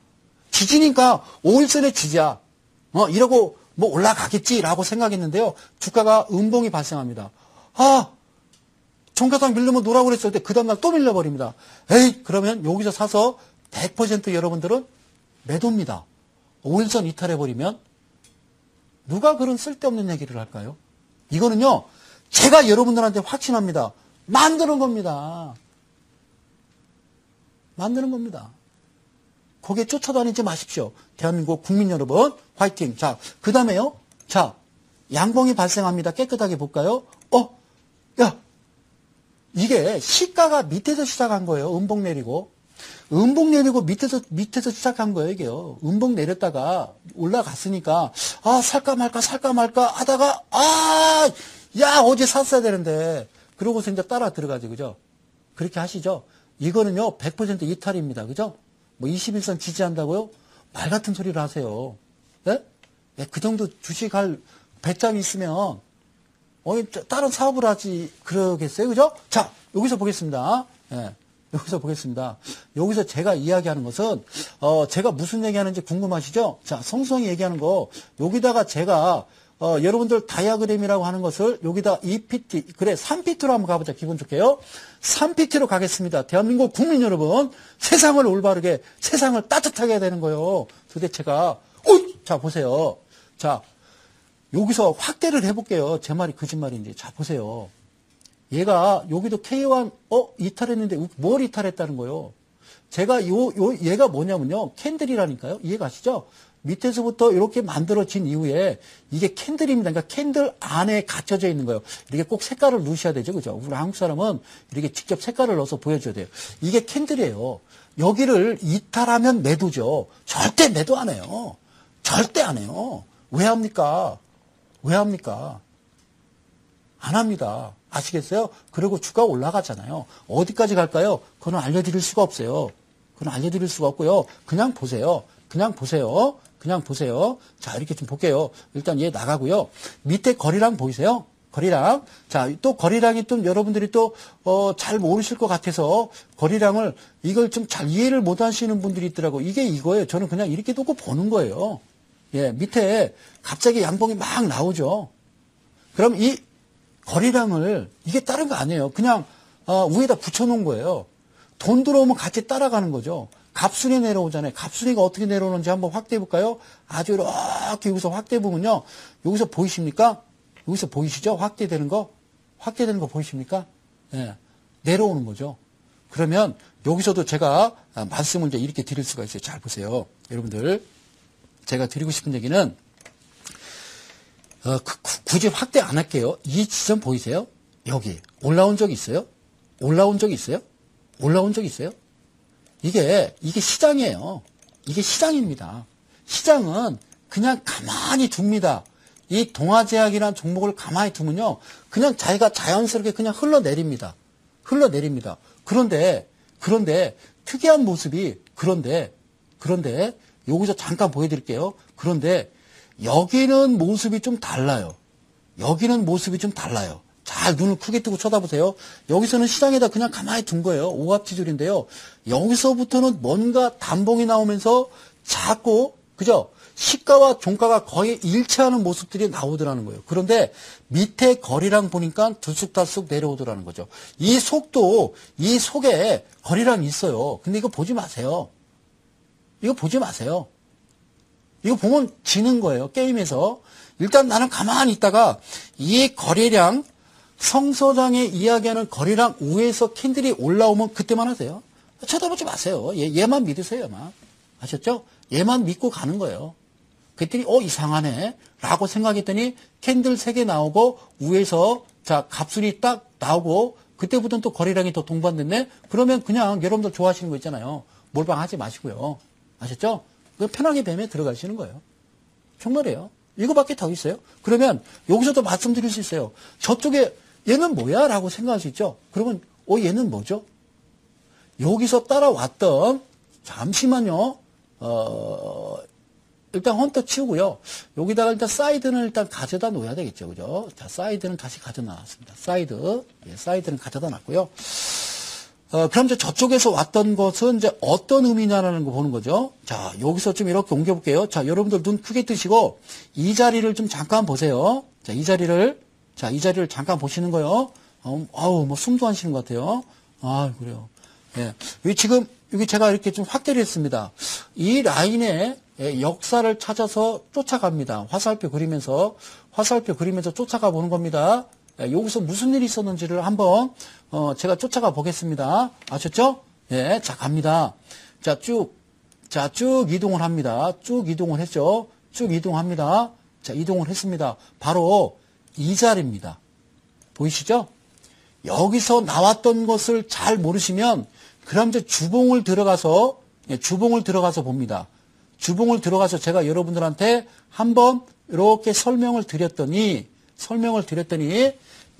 지지니까 5일선의 지지야. 이러고 뭐 올라가겠지라고 생각했는데요. 주가가 음봉이 발생합니다. 종가상 밀려면 놓으라고 그랬을 때 그 다음날 또 밀려버립니다. 에이, 그러면 여기서 사서 100% 여러분들은 매도입니다. 5일선 이탈해버리면 누가 그런 쓸데없는 얘기를 할까요? 이거는요, 제가 여러분들한테 확신합니다. 만드는 겁니다. 만드는 겁니다. 거기에 쫓아다니지 마십시오. 대한민국 국민 여러분, 화이팅. 자, 그 다음에요. 자, 양봉이 발생합니다. 깨끗하게 볼까요? 야, 이게 시가가 밑에서 시작한 거예요. 음봉 내리고. 음봉 내리고 밑에서 시작한 거예요, 이게요. 음봉 내렸다가 올라갔으니까, 살까 말까 하다가, 야, 어제 샀어야 되는데. 그러고서 이제 따라 들어가죠, 그죠? 그렇게 하시죠? 이거는요, 100% 이탈입니다, 그죠? 뭐 21선 지지한다고요? 말 같은 소리를 하세요. 예? 예, 그 정도 주식할 배짱이 있으면, 다른 사업을 하지, 그러겠어요? 그죠? 자, 여기서 보겠습니다. 예, 여기서 보겠습니다. 여기서 제가 이야기하는 것은, 제가 무슨 얘기하는지 궁금하시죠? 자, 성수형이 얘기하는 거, 여기다가 제가, 여러분들 다이아그램이라고 하는 것을 여기다 2PT, 그래, 3PT로 한번 가보자. 기분 좋게요. 3PT로 가겠습니다. 대한민국 국민 여러분, 세상을 올바르게, 세상을 따뜻하게 해야 되는 거예요. 도대체가, 자, 보세요. 자, 여기서 확대를 해볼게요. 제 말이 거짓말인지. 자, 보세요. 얘가, 여기도 K1, 이탈했는데, 뭘 이탈했다는 거예요? 제가 얘가 뭐냐면요. 캔들이라니까요. 이해가시죠? 밑에서부터 이렇게 만들어진 이후에 이게 캔들입니다. 그러니까 캔들 안에 갇혀져 있는 거예요. 이렇게 꼭 색깔을 넣으셔야 되죠. 그죠? 우리 한국 사람은 이렇게 직접 색깔을 넣어서 보여줘야 돼요. 이게 캔들이에요. 여기를 이탈하면 매도죠. 절대 매도 안 해요. 절대 안 해요. 왜 합니까? 왜 합니까? 안 합니다. 아시겠어요? 그리고 주가 올라가잖아요. 어디까지 갈까요? 그건 알려드릴 수가 없어요. 그건 알려드릴 수가 없고요. 그냥 보세요. 그냥 보세요. 그냥 보세요. 자, 이렇게 좀 볼게요. 일단 얘 나가고요. 밑에 거리랑 보이세요? 거리랑. 자, 또 거리랑이 또 여러분들이 또, 잘 모르실 것 같아서 거리랑을 이걸 좀 잘 이해를 못 하시는 분들이 있더라고. 이게 이거예요. 저는 그냥 이렇게 놓고 보는 거예요. 예, 밑에 갑자기 양봉이 막 나오죠. 그럼 이 거리랑을 이게 다른 거 아니에요. 그냥, 위에다 붙여놓은 거예요. 돈 들어오면 같이 따라가는 거죠. 갑순이 내려오잖아요. 갑순이가 어떻게 내려오는지 한번 확대해 볼까요? 아주 이렇게 여기서 확대해 보면요. 여기서 보이십니까? 여기서 보이시죠? 확대되는 거? 확대되는 거 보이십니까? 예. 내려오는 거죠. 그러면 여기서도 제가 말씀을 이제 이렇게 드릴 수가 있어요. 잘 보세요. 여러분들. 제가 드리고 싶은 얘기는, 굳이 확대 안 할게요. 이 지점 보이세요? 여기. 올라온 적 있어요? 올라온 적 있어요? 올라온 적 있어요? 이게 시장이에요. 이게 시장입니다. 시장은 그냥 가만히 둡니다. 이 동아제약이라는 종목을 가만히 두면요. 그냥 자기가 자연스럽게 그냥 흘러내립니다. 흘러내립니다. 그런데 특이한 모습이, 그런데 여기서 잠깐 보여드릴게요. 그런데 여기는 모습이 좀 달라요. 여기는 모습이 좀 달라요. 잘 눈을 크게 뜨고 쳐다보세요. 여기서는 시장에다 그냥 가만히 둔 거예요. 오합지졸인데요. 여기서부터는 뭔가 단봉이 나오면서 자꾸, 그죠? 시가와 종가가 거의 일치하는 모습들이 나오더라는 거예요. 그런데 밑에 거래량 보니까 들쑥달쑥 내려오더라는 거죠. 이 속도, 이 속에 거래량이 있어요. 근데 이거 보지 마세요. 이거 보지 마세요. 이거 보면 지는 거예요. 게임에서. 일단 나는 가만히 있다가 이 거래량, 성서장에 이야기하는 거래량 위에서 캔들이 올라오면 그때만 하세요. 쳐다보지 마세요. 얘만 믿으세요. 얘만. 아셨죠? 얘만 믿고 가는 거예요. 그랬더니 이상하네 라고 생각했더니 캔들 3개 나오고 위에서 자 갑순이 딱 나오고 그때부터는 또 거래량이 더 동반됐네. 그러면 그냥 여러분들 좋아하시는 거 있잖아요. 몰빵하지 마시고요. 아셨죠? 그냥 편하게 뱀에 들어가시는 거예요. 정말이에요. 이거밖에 더 있어요. 그러면 여기서도 말씀드릴 수 있어요. 저쪽에 얘는 뭐야? 라고 생각할 수 있죠. 그러면 얘는 뭐죠? 여기서 따라왔던 잠시만요. 일단 헌터 치우고요. 여기다가 일단 사이드는 일단 가져다 놓아야 되겠죠. 그죠? 자, 사이드는 다시 가져다 놨습니다. 사이드. 예, 사이드는 가져다 놨고요. 그럼 이제 저쪽에서 왔던 것은 이제 어떤 의미냐라는 거 보는 거죠. 자, 여기서 좀 이렇게 옮겨볼게요. 자, 여러분들 눈 크게 뜨시고 이 자리를 좀 잠깐 보세요. 자, 이 자리를 잠깐 보시는 거요. 뭐 숨도 안 쉬는 것 같아요. 그래요. 예. 여기 제가 이렇게 좀 확대를 했습니다. 이 라인의 역사를 찾아서 쫓아갑니다. 화살표 그리면서 쫓아가 보는 겁니다. 여기서 무슨 일이 있었는지를 한번 제가 쫓아가 보겠습니다. 아셨죠? 예, 자 갑니다. 쭉 이동을 합니다. 쭉 이동을 했죠. 쭉 이동합니다. 자, 이동을 했습니다. 바로 이 자리입니다. 보이시죠? 여기서 나왔던 것을 잘 모르시면 그럼 이제 주봉을 들어가서 봅니다. 주봉을 들어가서 제가 여러분들한테 한번 이렇게 설명을 드렸더니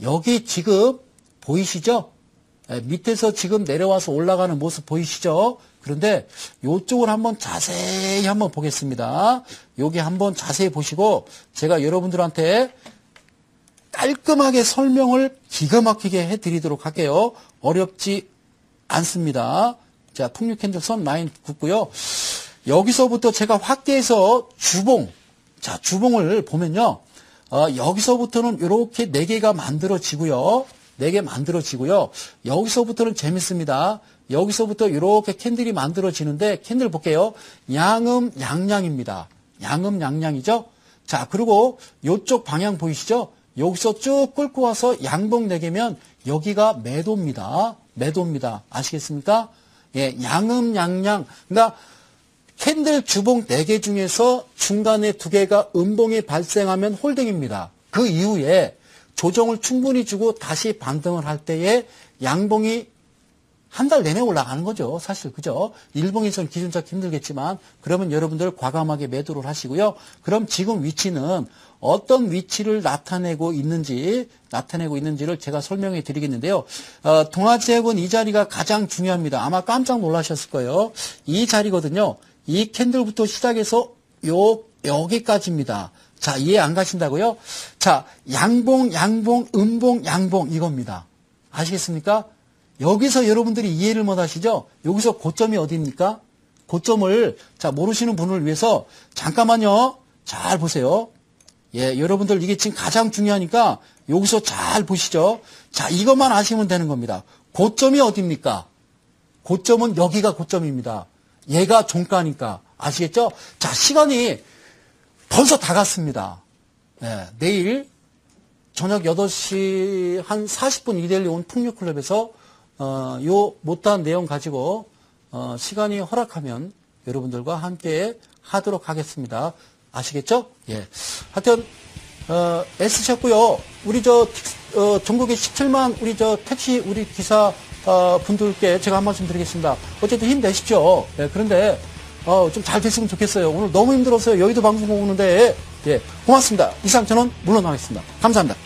여기 지금 보이시죠? 밑에서 지금 내려와서 올라가는 모습 보이시죠? 그런데 이쪽을 한번 자세히 한번 보겠습니다. 여기 한번 자세히 보시고 제가 여러분들한테 깔끔하게 설명을 기가 막히게 해드리도록 할게요. 어렵지 않습니다. 자, 풍류 캔들 선 라인 긋고요. 여기서부터 제가 확대해서 주봉을 보면요. 여기서부터는 이렇게 4개가 만들어지고요. 4개 만들어지고요. 여기서부터는 재밌습니다. 여기서부터 이렇게 캔들이 만들어지는데 캔들 볼게요. 양음양양입니다. 양음양양이죠. 자, 그리고 이쪽 방향 보이시죠? 여기서 쭉 끌고 와서 양봉 4개면 여기가 매도입니다. 아시겠습니까? 예, 양음양양. 그러니까 캔들 주봉 4개 중에서 중간에 2개가 음봉이 발생하면 홀딩입니다. 그 이후에 조정을 충분히 주고 다시 반등을 할 때에 양봉이 한 달 내내 올라가는 거죠. 사실 그죠? 일봉에서는 기준 잡기 힘들겠지만 그러면 여러분들 과감하게 매도를 하시고요. 그럼 지금 위치는 어떤 위치를 나타내고 있는지를 제가 설명해 드리겠는데요. 동아지역은 이 자리가 가장 중요합니다. 아마 깜짝 놀라셨을 거예요. 이 자리거든요. 이 캔들부터 시작해서 여기까지입니다. 자, 이해 안 가신다고요? 자, 양봉, 음봉, 양봉 이겁니다. 아시겠습니까? 여기서 여러분들이 이해를 못 하시죠? 여기서 고점이 어디입니까? 고점을 자 모르시는 분을 위해서 잠깐만요. 잘 보세요. 예, 여러분들 이게 지금 가장 중요하니까 여기서 잘 보시죠. 자, 이것만 아시면 되는 겁니다. 고점이 어디입니까? 고점은 여기가 고점입니다. 얘가 종가니까. 아시겠죠? 자, 시간이 벌써 다 갔습니다. 예, 내일 저녁 8시 한 40분 이대로 온 풍류클럽에서 요 못다한 내용 가지고 시간이 허락하면 여러분들과 함께 하도록 하겠습니다. 아시겠죠? 예. 하여튼 애쓰셨고요. 우리 전국에 17만 우리 택시 우리 기사 분들께 제가 한 말씀 드리겠습니다. 어쨌든 힘내십시오. 예, 그런데 좀 잘 됐으면 좋겠어요. 오늘 너무 힘들었어요. 여의도 방송국 오는데 예, 고맙습니다. 이상 저는 물러나겠습니다. 감사합니다.